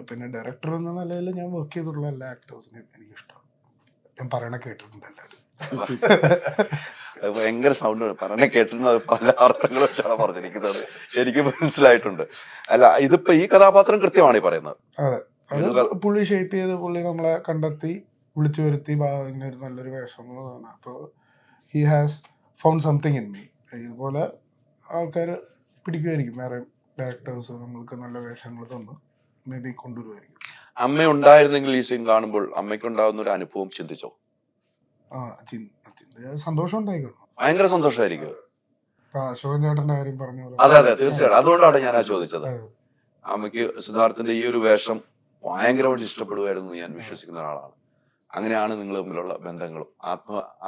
പിന്നെ ഡയറക്ടർ എന്ന നിലയിൽ ഞാൻ വർക്ക് ചെയ്തിട്ടുള്ള എല്ലാ ആക്ടേഴ്സിനെയും എനിക്കിഷ്ടമാണ്. ഞാൻ പറയണ കേട്ടിട്ടുണ്ട് എല്ലാവരും. ഭയങ്കര സൗണ്ട് പറഞ്ഞ കേട്ടിരുന്നത് പല അർത്ഥങ്ങൾ വെച്ചാണ് പറഞ്ഞിരിക്കുന്നത്, എനിക്ക് മനസ്സിലായിട്ടുണ്ട്. അല്ല, ഇതിപ്പോ ഈ കഥാപാത്രം കൃത്യമാണ് ഈ പറയുന്നത്. അതെ, അത് പുള്ളി ഷേപ്പ് ചെയ്ത് പുള്ളി നമ്മളെ കണ്ടെത്തി വിളിച്ചു വരുത്തി ഇങ്ങനെ ഒരു നല്ലൊരു വേഷം തോന്നുന്നു. അപ്പോൾ he has found something in me. ഇതുപോലെ ആൾക്കാർ പിടിക്കുമായിരിക്കും, വേറെ ഡയറക്ടേഴ്സ് നമ്മൾക്ക് നല്ല വേഷങ്ങൾ തന്നു മേ ബി കൊണ്ടുവരുമായിരിക്കും. അമ്മ ഉണ്ടായിരുന്നെങ്കിൽ ഈ സീൻ കാണുമ്പോൾ അമ്മയ്ക്ക് ഉണ്ടാകുന്ന ഒരു അനുഭവം ചിന്തിച്ചോ? സന്തോഷം ഉണ്ടായിക്കണം. ഭയങ്കര സന്തോഷമായിരിക്കും. ഇപ്പൊ അശോകൻ ചേട്ടന്റെ കാര്യം പറഞ്ഞു പോലെ. അതെ അതെ തീർച്ചയായിട്ടും. അതുകൊണ്ടാണ് ഞാൻ ആ ചോദിച്ചത്. അമ്മയ്ക്ക് സിദ്ധാർത്ഥിന്റെ ഈ ഒരു വേഷം ഭയങ്കരമായിട്ട് ഇഷ്ടപ്പെടുമായിരുന്നു ഞാൻ വിശ്വസിക്കുന്ന ഒരാളാണ്. അങ്ങനെയാണ് നിങ്ങൾ തമ്മിലുള്ള ബന്ധങ്ങളും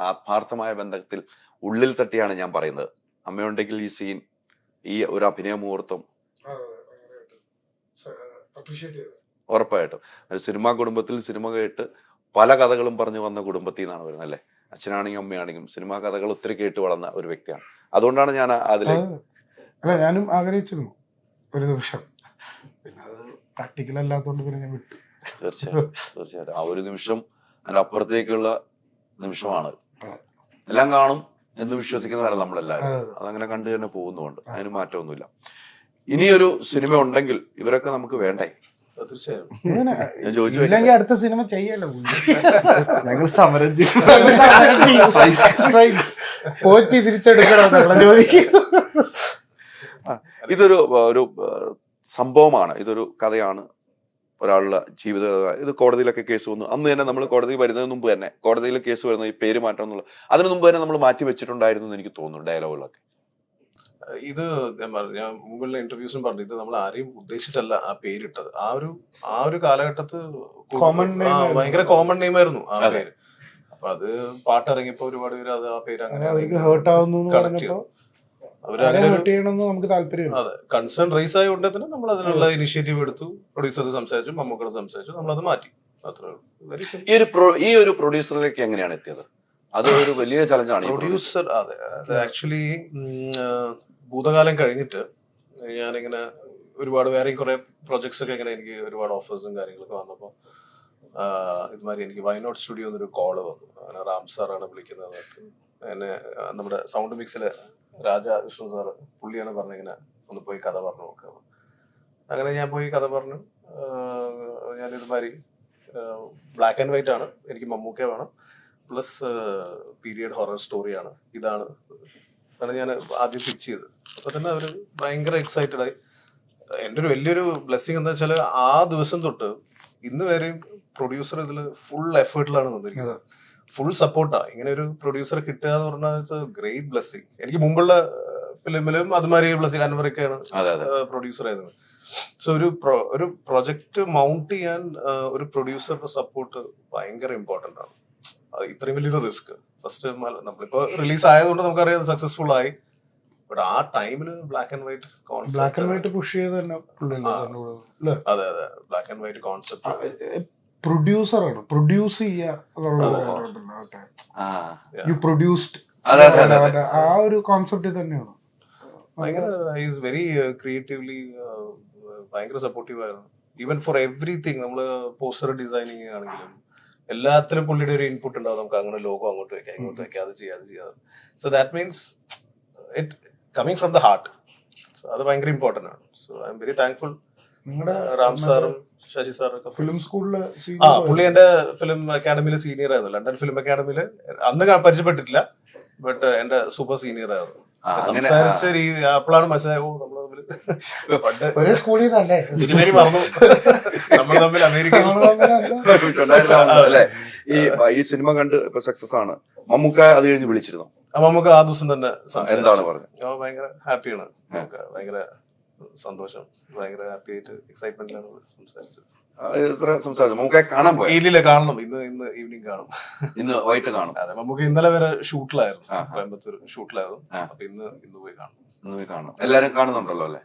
ആത്മാർത്ഥമായ ബന്ധത്തിൽ ഉള്ളിൽ തട്ടിയാണ് ഞാൻ പറയുന്നത്. അമ്മയുണ്ടെങ്കിൽ ഈ സീൻ, ഈ ഒരു അഭിനയ മുഹൂർത്തം ഉറപ്പായിട്ടും ഒരു സിനിമാ കുടുംബത്തിൽ സിനിമ കേട്ട് പല കഥകളും പറഞ്ഞു വന്ന കുടുംബത്തിൽ നിന്നാണ് വരുന്നത് അല്ലേ. അച്ഛനാണെങ്കിലും അമ്മയാണെങ്കിലും സിനിമാ കഥകൾ ഒത്തിരി കേട്ട് വളർന്ന ഒരു വ്യക്തിയാണ്. അതുകൊണ്ടാണ് ഞാൻ അതിലേക്ക് അല്ല, ഞാനും ആഗ്രഹിച്ചിരുന്നു ഒരു നിമിഷം. പിന്നെ അത് പ്രാക്ടിക്കൽ അല്ലാത്തതുകൊണ്ട് പിന്നെ ഞാൻ വിട്ടു. തീർച്ചയായിട്ടും ആ ഒരു നിമിഷം അതിന്റെ അപ്പുറത്തേക്കുള്ള നിമിഷമാണ്. എല്ലാം കാണും എന്ന് വിശ്വസിക്കുന്നവരല്ല നമ്മളെല്ലാവരും. അതങ്ങനെ കണ്ടു തന്നെ പോകുന്നുണ്ട്. അതിന് മാറ്റമൊന്നുമില്ല. ഇനിയൊരു സിനിമ ഉണ്ടെങ്കിൽ ഇവരൊക്കെ നമുക്ക് വേണ്ടേ? തീർച്ചയായും. ഞാൻ ചോദിച്ചു ഇല്ലെങ്കിൽ അടുത്ത സിനിമ ചെയ്യല്ലോ. ഞങ്ങൾ സമരം പോറ്റി തിരിച്ചെടുക്കണം ചോദിക്കും. ഇതൊരു ഒരു സംഭവമാണ്, ഇതൊരു കഥയാണ്, ഒരാളുടെ ജീവിത. ഇത് കോടതിയിലൊക്കെ കേസ് വന്നു. അന്ന് തന്നെ നമ്മൾ കോടതി വരുന്നതിന് മുമ്പ് തന്നെ കോടതിയിൽ കേസ് വരുന്നത് ഈ പേര് മാറ്റണം എന്നുള്ള അതിന് മുമ്പ് തന്നെ നമ്മൾ മാറ്റി വെച്ചിട്ടുണ്ടായിരുന്നു എന്ന് എനിക്ക് തോന്നുന്നു ഡയലോഗുകളൊക്കെ. ഇത് ഞാൻ മുമ്പുള്ള ഇന്റർവ്യൂസും പറഞ്ഞു, ഇത് നമ്മൾ ആരെയും ഉദ്ദേശിച്ചിട്ടല്ല ആ പേരിട്ടത്. ആ ഒരു കാലഘട്ടത്ത് ഭയങ്കര കോമൺ നെയിം ആയിരുന്നു ആ പേര്. അപ്പൊ അത് പാട്ടിറങ്ങിയപ്പോ ഒരുപാട് പേര് അത് ആ പേര് അങ്ങനെ കണക്ട് ചെയ്തു. നമുക്ക് താല്പര്യം. അതെ, കൺസേൺ റേസ് ആയതുകൊണ്ട് തന്നെ നമ്മൾ അതിനുള്ള ഇനിഷ്യേറ്റീവ് എടുത്തു. പ്രൊഡ്യൂസർ സംസാരിച്ചു, മമ്മൂക്കോട് സംസാരിച്ചു, നമ്മളത് മാറ്റി. അത്രേ ഉള്ളൂ. Very simple. ഈ ഒരു പ്രൊഡ്യൂസറിലേക്ക് എങ്ങനെയാണ് എത്തിയത്? അത് ഒരു വലിയ ചലഞ്ചാണ്. പ്രൊഡ്യൂസർ അതെ, അത് ആക്ച്വലി ഭൂതകാലം കഴിഞ്ഞിട്ട് ഞാനിങ്ങനെ ഒരുപാട് വേറെയും കുറെ പ്രൊജക്ട്സ് ഒക്കെ ഇങ്ങനെ എനിക്ക് ഒരുപാട് ഓഫേഴ്സും കാര്യങ്ങളൊക്കെ വന്നപ്പോൾ ഇതുമാതിരി എനിക്ക് വയനാട് സ്റ്റുഡിയോ എന്നൊരു കോള് വന്നു. അങ്ങനെ റാം സാറാണ് വിളിക്കുന്നത്. എന്നെ നമ്മുടെ സൗണ്ട് മിക്സിലെ രാജ വിഷ്ണു സാറ് പുള്ളിയാണ് പറഞ്ഞിങ്ങനെ ഒന്ന് പോയി കഥ പറഞ്ഞു നോക്കുക. അങ്ങനെ ഞാൻ പോയി കഥ പറഞ്ഞു. ഞാൻ ഇതുമാതിരി ബ്ലാക്ക് ആൻഡ് വൈറ്റ് ആണ്, എനിക്ക് മമ്മൂക്ക വേണം, പ്ലസ് പീരിയഡ് ഹൊറർ സ്റ്റോറിയാണ്, ഇതാണ് ഞാൻ ആദ്യം പിച്ച് ചെയ്തത്. അപ്പൊ തന്നെ അവര് ഭയങ്കര എക്സൈറ്റഡ് ആയി. എൻ്റെ ഒരു വലിയൊരു ബ്ലെസ്സിങ് എന്താ വെച്ചാൽ ആ ദിവസം തൊട്ട് ഇന്ന് വരെയും പ്രൊഡ്യൂസർ ഇതിൽ ഫുൾ എഫേർട്ടിലാണ് നിന്നിരിക്കുന്നത്. ഫുൾ സപ്പോർട്ടാ. ഇങ്ങനെ ഒരു പ്രൊഡ്യൂസർ കിട്ടുക എന്ന് പറഞ്ഞാൽ ഇറ്റ്സ് എ ഗ്രേറ്റ് ബ്ലെസ്സിങ്. എനിക്ക് മുമ്പുള്ള ഫിലിമിലും അതുമാതിരി ബ്ലെസ്സിങ് അൻവറൊക്കെയാണ് പ്രൊഡ്യൂസർ ആയിരുന്നത്. സോ ഒരു പ്രൊജക്ട് മൗണ്ട് ചെയ്യാൻ ഒരു പ്രൊഡ്യൂസറുടെ സപ്പോർട്ട് ഭയങ്കര ഇമ്പോർട്ടന്റ് ആണ്. ഇത്രയും വലിയൊരു റിസ്ക് ഫസ്റ്റ് നമ്മളിപ്പോ റിലീസ് ആയതുകൊണ്ട് നമുക്കറിയാം സക്സസ്ഫുൾ ആയി. ബട്ട് ആ ടൈമില് ബ്ലാക്ക് ആൻഡ് വൈറ്റ് പുഷ് ചെയ്ത് തന്നെ. അതെ അതെ, ബ്ലാക്ക് ആൻഡ് വൈറ്റ് കോൺസെപ്റ്റ്. പ്രൊഡ്യൂസറാണ്, പ്രൊഡ്യൂസ് ചെയ്യുക, ആ ഒരു കോൺസെപ്റ്റ് തന്നെയാണ്. ഭയങ്കര ഈസ് വെരി ക്രിയേറ്റീവ്ലി ഭയങ്കര സപ്പോർട്ടീവ് ആയിരുന്നു. Even for everything. നമ്മള് പോസ്റ്റർ ഡിസൈനിങ് ആണെങ്കിലും എല്ലാത്തിലും പുള്ളിയുടെ ഒരു ഇൻപുട്ട് ഉണ്ടാവും. നമുക്ക് അങ്ങനെ ലോഗോ അങ്ങോട്ട് വെക്കാം, ഇങ്ങോട്ട് വെക്കാം, അത് ചെയ്യാം. So that means it coming from the heart. അത് ഭയങ്കര ഇമ്പോർട്ടന്റ് ആണ്. So I am very thankful. നിങ്ങളുടെ റാം സാറും ശശി സാറൊക്കെ ഫിലിം സ്കൂളില് പുള്ളി എന്റെ ഫിലിം അക്കാഡമിയിലെ സീനിയർ ആയിരുന്നു. ലണ്ടൻ ഫിലിം അക്കാഡമിയില് അന്ന് പരിചയപ്പെട്ടിട്ടില്ല, ബട്ട് എന്റെ സൂപ്പർ സീനിയർ ആയിരുന്നു. സംസാരിച്ച രീതി അപ്പോഴാണ് മനസ്സിലായോ നമ്മള് ഒരേ സ്കൂളിൽ നിന്നല്ലേ തിരുമേനി പറഞ്ഞു നമ്മൾ തമ്മിൽ അമേരിക്കയിൽ. ഈ സിനിമ കണ്ട് ഇപ്പൊ സക്സസ് ആണ്. മമ്മൂക്ക അത് കഴിഞ്ഞ് വിളിച്ചിരുന്നു. മമ്മൂക്ക ആ ദിവസം തന്നെ എന്താണ് പറഞ്ഞത്? ഭയങ്കര ഹാപ്പിയാണ്, ഭയങ്കര സന്തോഷം, ഭയങ്കര ഹാപ്പി ആയിട്ട് എക്സൈറ്റ്മെന്റിലാണ് സംസാരിച്ചത്. മമ്മൂക്ക കാണാൻ പോയി? ഇല്ലില്ല, കാണണം. ഇന്ന് ഈവനിങ് കാണും. ഇന്ന് വൈകിട്ട് കാണും. അതെ, നമുക്ക് ഇന്നലെ വരെ ഷൂട്ടിലായിരുന്നു, കോയമ്പത്തൂർ ഷൂട്ടിലായിരുന്നു. അപ്പൊ ഇന്ന് പോയി കാണും. എല്ലാരും കാണുന്നുണ്ടല്ലോ അല്ലെ?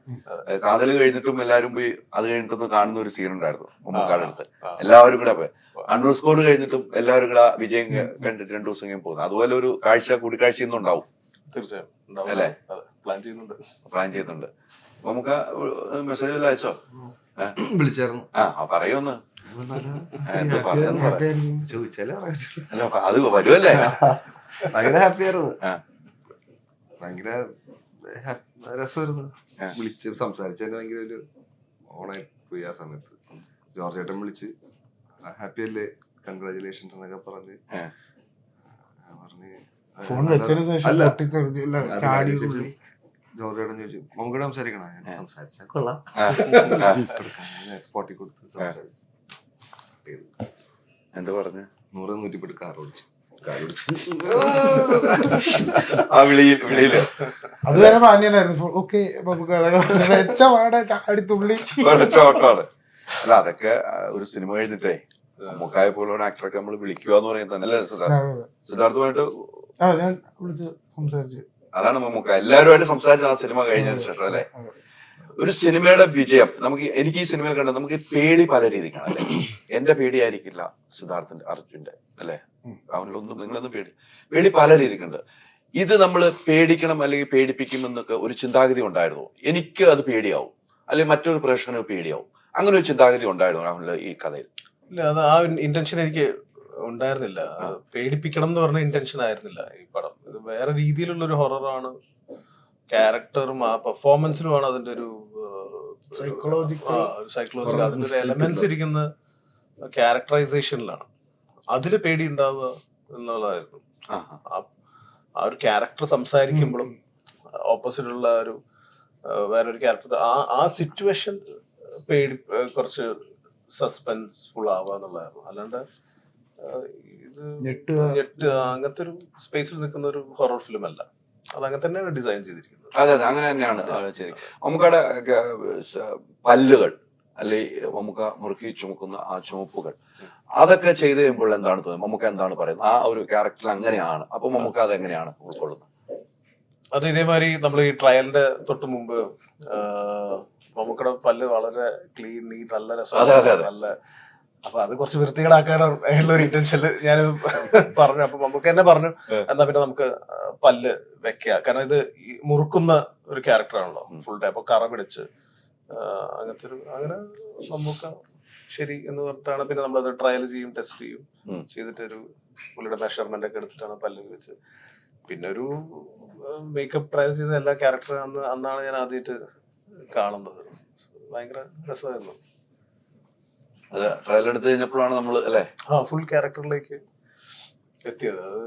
കാതല് കഴിഞ്ഞിട്ടും എല്ലാരും പോയി അത് കഴിഞ്ഞിട്ടൊന്ന് കാണുന്ന ഒരു സീൻ ഉണ്ടായിരുന്നു മമ്മൂക്കാടെ അടുത്ത്. എല്ലാവരും കൂടെ പോയി അണ്ടർ സ്കോഡ് കഴിഞ്ഞിട്ടും എല്ലാവരും കൂടെ വിജയം കണ്ടിട്ട് 2 ദിവസം കഴിഞ്ഞ് പോകുന്നു. അതുപോലെ ഒരു കൂടിക്കാഴ്ച ഇന്നും ഉണ്ടാവും. തീർച്ചയായും അല്ലെ? പ്ലാൻ ചെയ്യുന്നുണ്ട്. നമുക്ക് മെസ്സേജ് അയച്ചോ? വിളിച്ചായിരുന്നു. പറയൊന്ന് ചോദിച്ചാലേ അത് വരുമല്ലേ? ഭയങ്കര ഹാപ്പി ആയിരുന്നു, ഭയങ്കര രസമായിരുന്നു. വിളിച്ച് സംസാരിച്ചതിന് ഭയങ്കര ഒരു ഓണായി പോയി. ആ സമയത്ത് ജോർജ് ചേട്ടൻ വിളിച്ച് ഹാപ്പി അല്ലേ, കൺഗ്രാജുലേഷൻസ് എന്നൊക്കെ പറഞ്ഞ് ജോർജ് ചേട്ടൻ ചോദിച്ചു മമ്മൂക്കയോട് സംസാരിക്കണോ? ഞാൻ സംസാരിച്ചാൽ കൊള്ളാം, സ്പോട്ടിൽ കൊടുത്ത് സംസാരിച്ചു. എന്താ പറഞ്ഞു? 100-110 കാർ ഓടിച്ചു. ആ വിളിയില് അതുവരെ മാന്യനായിരുന്നു. ഓക്കെ നമുക്ക് വെച്ച പാടെ ചാടി തുള്ളി ഓട്ടമാണ്. അല്ല അതൊക്കെ ഒരു സിനിമ കഴിഞ്ഞിട്ടേ നമുക്കായ പോലെ ഒരു ആക്ടറൊക്കെ നമ്മൾ വിളിക്കുക എന്ന് പറയുന്നത് തന്നെ അല്ലേ സിദ്ധാർത്ഥുമായിട്ട് ഞാൻ വിളിച്ച് സംസാരിച്ചു. അതാണ് നമുക്ക് എല്ലാവരുമായിട്ട് സംസാരിച്ച ആ സിനിമ കഴിഞ്ഞതിന് ശേഷം അല്ലെ ഒരു സിനിമയുടെ വിജയം. എനിക്ക് ഈ സിനിമയിൽ കണ്ടത് നമുക്ക് പേടി പല രീതിക്കാണ് അല്ലെ. എന്റെ പേടിയായിരിക്കില്ല സിദ്ധാർത്ഥന്റെ അർജുന്റെ അല്ലെ. അവനിലൊന്നും നിങ്ങളൊന്നും പേടി പല രീതിക്കുണ്ട്. ഇത് നമ്മൾ പേടിക്കണം അല്ലെങ്കിൽ പേടിപ്പിക്കും എന്നൊക്കെ ഒരു ചിന്താഗതി ഉണ്ടായിരുന്നു. എനിക്ക് അത് പേടിയാവും അല്ലെങ്കിൽ മറ്റൊരു പ്രേക്ഷകന് പേടിയാവും. അങ്ങനെ ഒരു ചിന്താഗതി ഉണ്ടായിരുന്നു രാഹുലിന്റെ ഈ കഥയിൽ? ഇല്ല, അത് ആ ഇന്റൻഷൻ എനിക്ക് ഉണ്ടായിരുന്നില്ല. പേടിപ്പിക്കണം എന്ന് പറഞ്ഞ ഇന്റൻഷൻ ആയിരുന്നില്ല ഈ പടം. ഇത് വേറെ രീതിയിലുള്ള ഒരു ഹൊററാണ്. ക്യാരക്ടറും ആ പെർഫോമൻസിലുമാണ് അതിന്റെ ഒരു സൈക്കോളജിക്കൽ അതിന്റെ ഒരു എലമെന്റ്സ് ഇരിക്കുന്ന ക്യാരക്ടറൈസേഷനിലാണ്. അതില് പേടി ഉണ്ടാവുക എന്നുള്ളതായിരുന്നു. ആ ഒരു ക്യാരക്ടർ സംസാരിക്കുമ്പോഴും ഓപ്പോസിറ്റ് ഉള്ള ഒരു വേറൊരു ക്യാരക്ടർ ആ സിറ്റുവേഷൻ പേടി കുറച്ച് സസ്പെൻസ്ഫുൾ ആവുക എന്നുള്ളതായിരുന്നു. അല്ലാണ്ട് ഇത് ഞെട്ട് അങ്ങനത്തെ ഒരു സ്പേസിൽ നിൽക്കുന്ന ഒരു ഹൊറർ ഫിലിം അല്ല. അത് അങ്ങനെ തന്നെയാണ് ഡിസൈൻ ചെയ്തിരിക്കുന്നത്. അതെ അതെ അങ്ങനെ തന്നെയാണ് ചെയ്തിരിക്കുന്നത്. നമുക്കവിടെ പല്ലുകൾ അല്ലെ നമുക്ക് മുറുക്കി ചുമക്കുന്ന ആ ചുമപ്പുകൾ അതൊക്കെ ചെയ്ത് കഴിയുമ്പോൾ എന്താണ് തോന്നുന്നത്? നമുക്ക് എന്താണ് പറയുന്നത്? ആ ഒരു ക്യാരക്ടർ അങ്ങനെയാണ്. അപ്പൊ നമുക്ക് അത് എങ്ങനെയാണ് ഉൾക്കൊള്ളുന്നത്? അത് ഇതേമാതിരി നമ്മൾ ഈ ട്രയലിന്റെ തൊട്ട് മുമ്പ് നമുക്കിടെ പല്ല് വളരെ ക്ലീൻ നീറ്റ് നല്ല രസമാണ്. നല്ല അപ്പൊ അത് കുറച്ച് വൃത്തികേടാക്കാനുള്ള ഒരു ഇന്റൻഷനിൽ ഞാനിത് പറഞ്ഞു. അപ്പൊ നമുക്ക് തന്നെ പറഞ്ഞു എന്നാ പിന്നെ നമുക്ക് പല്ല് വെക്കുക. കാരണം ഇത് മുറുക്കുന്ന ഒരു ക്യാരക്ടറാണല്ലോ ഫുൾ ടൈം. അപ്പൊ കറ പിടിച്ച് അങ്ങനത്തെ ഒരു അങ്ങനെ നമുക്ക് ശരി എന്ന് പറഞ്ഞിട്ടാണ് പിന്നെ നമ്മളത് ട്രയൽ ചെയ്യും, ടെസ്റ്റ് ചെയ്യും. ചെയ്തിട്ടൊരു പുള്ളിയുടെ മെഷർമെന്റ് ഒക്കെ എടുത്തിട്ടാണ് പല്ല് വെച്ച്. പിന്നെ ഒരു മേക്കപ്പ് ട്രയൽ ചെയ്ത എല്ലാ ക്യാരക്ടറും അന്നാണ് ഞാൻ ആദ്യമായിട്ട് കാണുന്നത്. ഭയങ്കര രസമായിരുന്നു. അത് ട്രയൽ എടുത്ത് കഴിഞ്ഞപ്പോഴാണ് നമ്മൾ അല്ലേ ഫുൾ ക്യാരക്ടറിലേക്ക് എത്തിയത്. അത്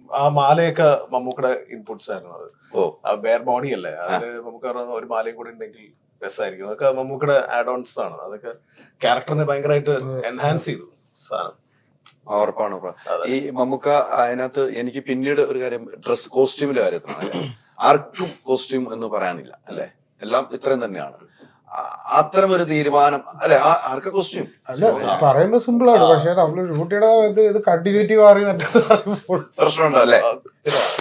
ആ മാലയൊക്കെ മമ്മൂക്കയുടെ ഇൻപുട്സ് ആയിരുന്നു. അത് ബെയർ ബോഡി അല്ലേ, അതില് നമുക്ക് ഒരു മാലയും കൂടെ ഉണ്ടെങ്കിൽ രസമായിരിക്കും. അതൊക്കെ മമ്മൂക്കയുടെ ആഡ് ഓൺസ് ആണ്. അതൊക്കെ ക്യാരക്ടറിനെ ഭയങ്കരമായിട്ട് എൻഹാൻസ് ചെയ്തു സാധനം. ഉറപ്പാണ്. ഈ മമ്മൂക്ക അതിനകത്ത് എനിക്ക് പിന്നീട് ഒരു കാര്യം കോസ്റ്റ്യൂമിന്റെ കാര്യത്തിലാണ്. ആർക്കും കോസ്റ്റ്യൂം എന്ന് പറയാനില്ല അല്ലെ, എല്ലാം ഇത്രയും തന്നെയാണ്. അത്തരം ഒരു തീരുമാനം അല്ലെ ആർക്കും കോസ്റ്റ്യൂം അല്ല പറയുന്നത് സിമ്പിൾ ആണ്. പക്ഷെ നമ്മള് ഷൂട്ടിയുടെ ഇത് കണ്ടിന്യൂറ്റീവ് പ്രശ്നമുണ്ടോ അല്ലെ?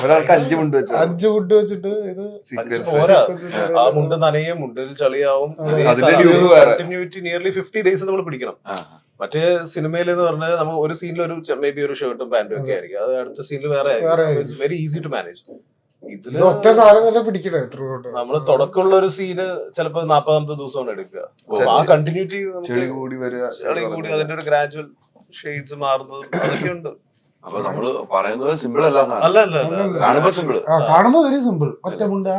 ഒരാൾക്ക് 5 മുണ്ട് വെച്ചു 5 മുണ്ട് വെച്ചിട്ട് ഇത് ആ മുണ്ട് നനയും, മുണ്ടിൽ ചളിയാവും. കണ്ടിന്യൂറ്റി നിയർലി 50 days നമ്മൾ പിടിക്കണം. മറ്റേ സിനിമയിൽ എന്ന് പറഞ്ഞാൽ നമുക്ക് ഒരു സീനിൽ ഒരു മേ ബി ഒരു ഷർട്ടും പാന്റും ഒക്കെ ആയിരിക്കും. അത് അടുത്ത സീനിൽ വേറെ it's very easy to manage. ഇതില് ഒറ്റ സാധനം തന്നെ പിടിക്കണേ. നമ്മള് തുടക്കമുള്ള ഒരു സീന് ചിലപ്പോ 40ാമത്തെ ദിവസമാണ് എടുക്കുക. ആ കണ്ടിന്യൂറ്റി ചെളി കൂടി അതിന്റെ ഒരു ഗ്രാജുവൽ ഷെയ്ഡ്സ് മാറുന്നത് അതൊക്കെ ഉണ്ട്. അപ്പൊ നമ്മള് പറയുന്നത് സിമ്പിൾ അല്ല. കാണുമ്പോ സിമ്പിൾ, കാണുമ്പോ വെരി സിമ്പിൾ. ഒറ്റ മുണ്ട്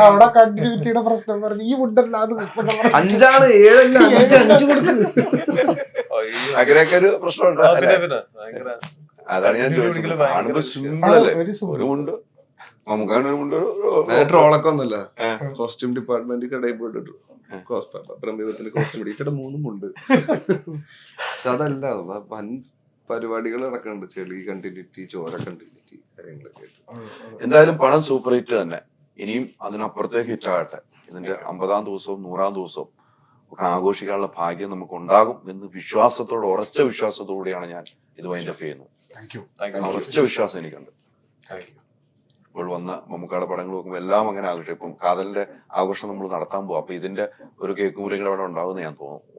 അവിടെ കണ്ടിന്യൂറ്റിയുടെ പ്രശ്നം പറഞ്ഞു. ഈ മുണ്ടല്ല അത് 5 ആണ് 7 അല്ല 5 കൊടുക്കും. അങ്ങനെയൊക്കെ ഒരു പ്രശ്നമുണ്ട്. ഭയങ്കര അതാണ് ഞാൻ ചോദിച്ചത്. കാണുമ്പോ സിമ്പിൾ അല്ലേ? ഒരു മുണ്ട് നമുക്കാണ് ഒരു മുണ്ട്. ട്രോളൊക്കെ ഒന്നല്ല, കോസ്റ്റ്യൂം ഡിപ്പാർട്ട്മെന്റ് കടയിൽ പോയിട്ട് പ്രമേയത്തിന് കോസ്റ്റ്യൂം പിടിച്ചിട്ട് 3 മുണ്ട്. അതല്ല വൻ പരിപാടികൾ നടക്കുന്നുണ്ട്. ചെളി കണ്ടിന്യൂറ്റി, ചോര കണ്ടിന്യൂറ്റി കാര്യങ്ങളൊക്കെ. എന്തായാലും പണം സൂപ്പർ ഹിറ്റ് തന്നെ. ഇനിയും അതിനപ്പുറത്തേക്ക് ഹിറ്റ് ആകട്ടെ. ഇതിന്റെ 50ാം ദിവസവും 100ാം ദിവസവും ഒക്കെ ആഘോഷിക്കാനുള്ള ഭാഗ്യം നമുക്ക് ഉണ്ടാകും എന്ന് വിശ്വാസത്തോടെ, ഉറച്ച വിശ്വാസത്തോടെയാണ് ഞാൻ ഇത് വൈൻഡപ്പ് ചെയ്യുന്നത്. ഉറച്ച വിശ്വാസം എനിക്കുണ്ട്. ഇപ്പോൾ വന്ന മമ്മൂക്കയുടെ പടങ്ങൾ നോക്കുമ്പോൾ എല്ലാം അങ്ങനെ ആഘോഷം. ഇപ്പം കാതലിന്റെ ആഘോഷം നമ്മൾ നടത്താൻ പോകും. അപ്പൊ ഇതിന്റെ ഒരു കേക്ക് മുറികൾ അവിടെ ഉണ്ടാവുന്ന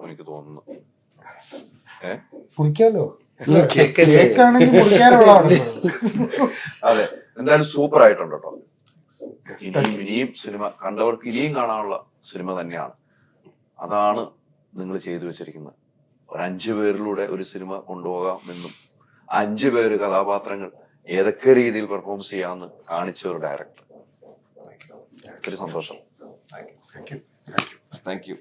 എനിക്ക് തോന്നുന്നു. കുടിക്കാലോ, അതെ. എന്തായാലും സൂപ്പർ ആയിട്ടുണ്ട് കേട്ടോ. ഇനിയും സിനിമ കണ്ടവർക്ക് ഇനിയും കാണാനുള്ള സിനിമ തന്നെയാണ്. അതാണ് നിങ്ങൾ ചെയ്തു വെച്ചിരിക്കുന്നത്. ഒരു 5 പേരിലൂടെ ഒരു സിനിമ കൊണ്ടുപോകാമെന്നും 5 പേര് കഥാപാത്രങ്ങൾ ഏതൊക്കെ രീതിയിൽ പെർഫോം ചെയ്യാമെന്ന് കാണിച്ച ഒരു ഡയറക്ടർ. ഒത്തിരി സന്തോഷം. Thank you.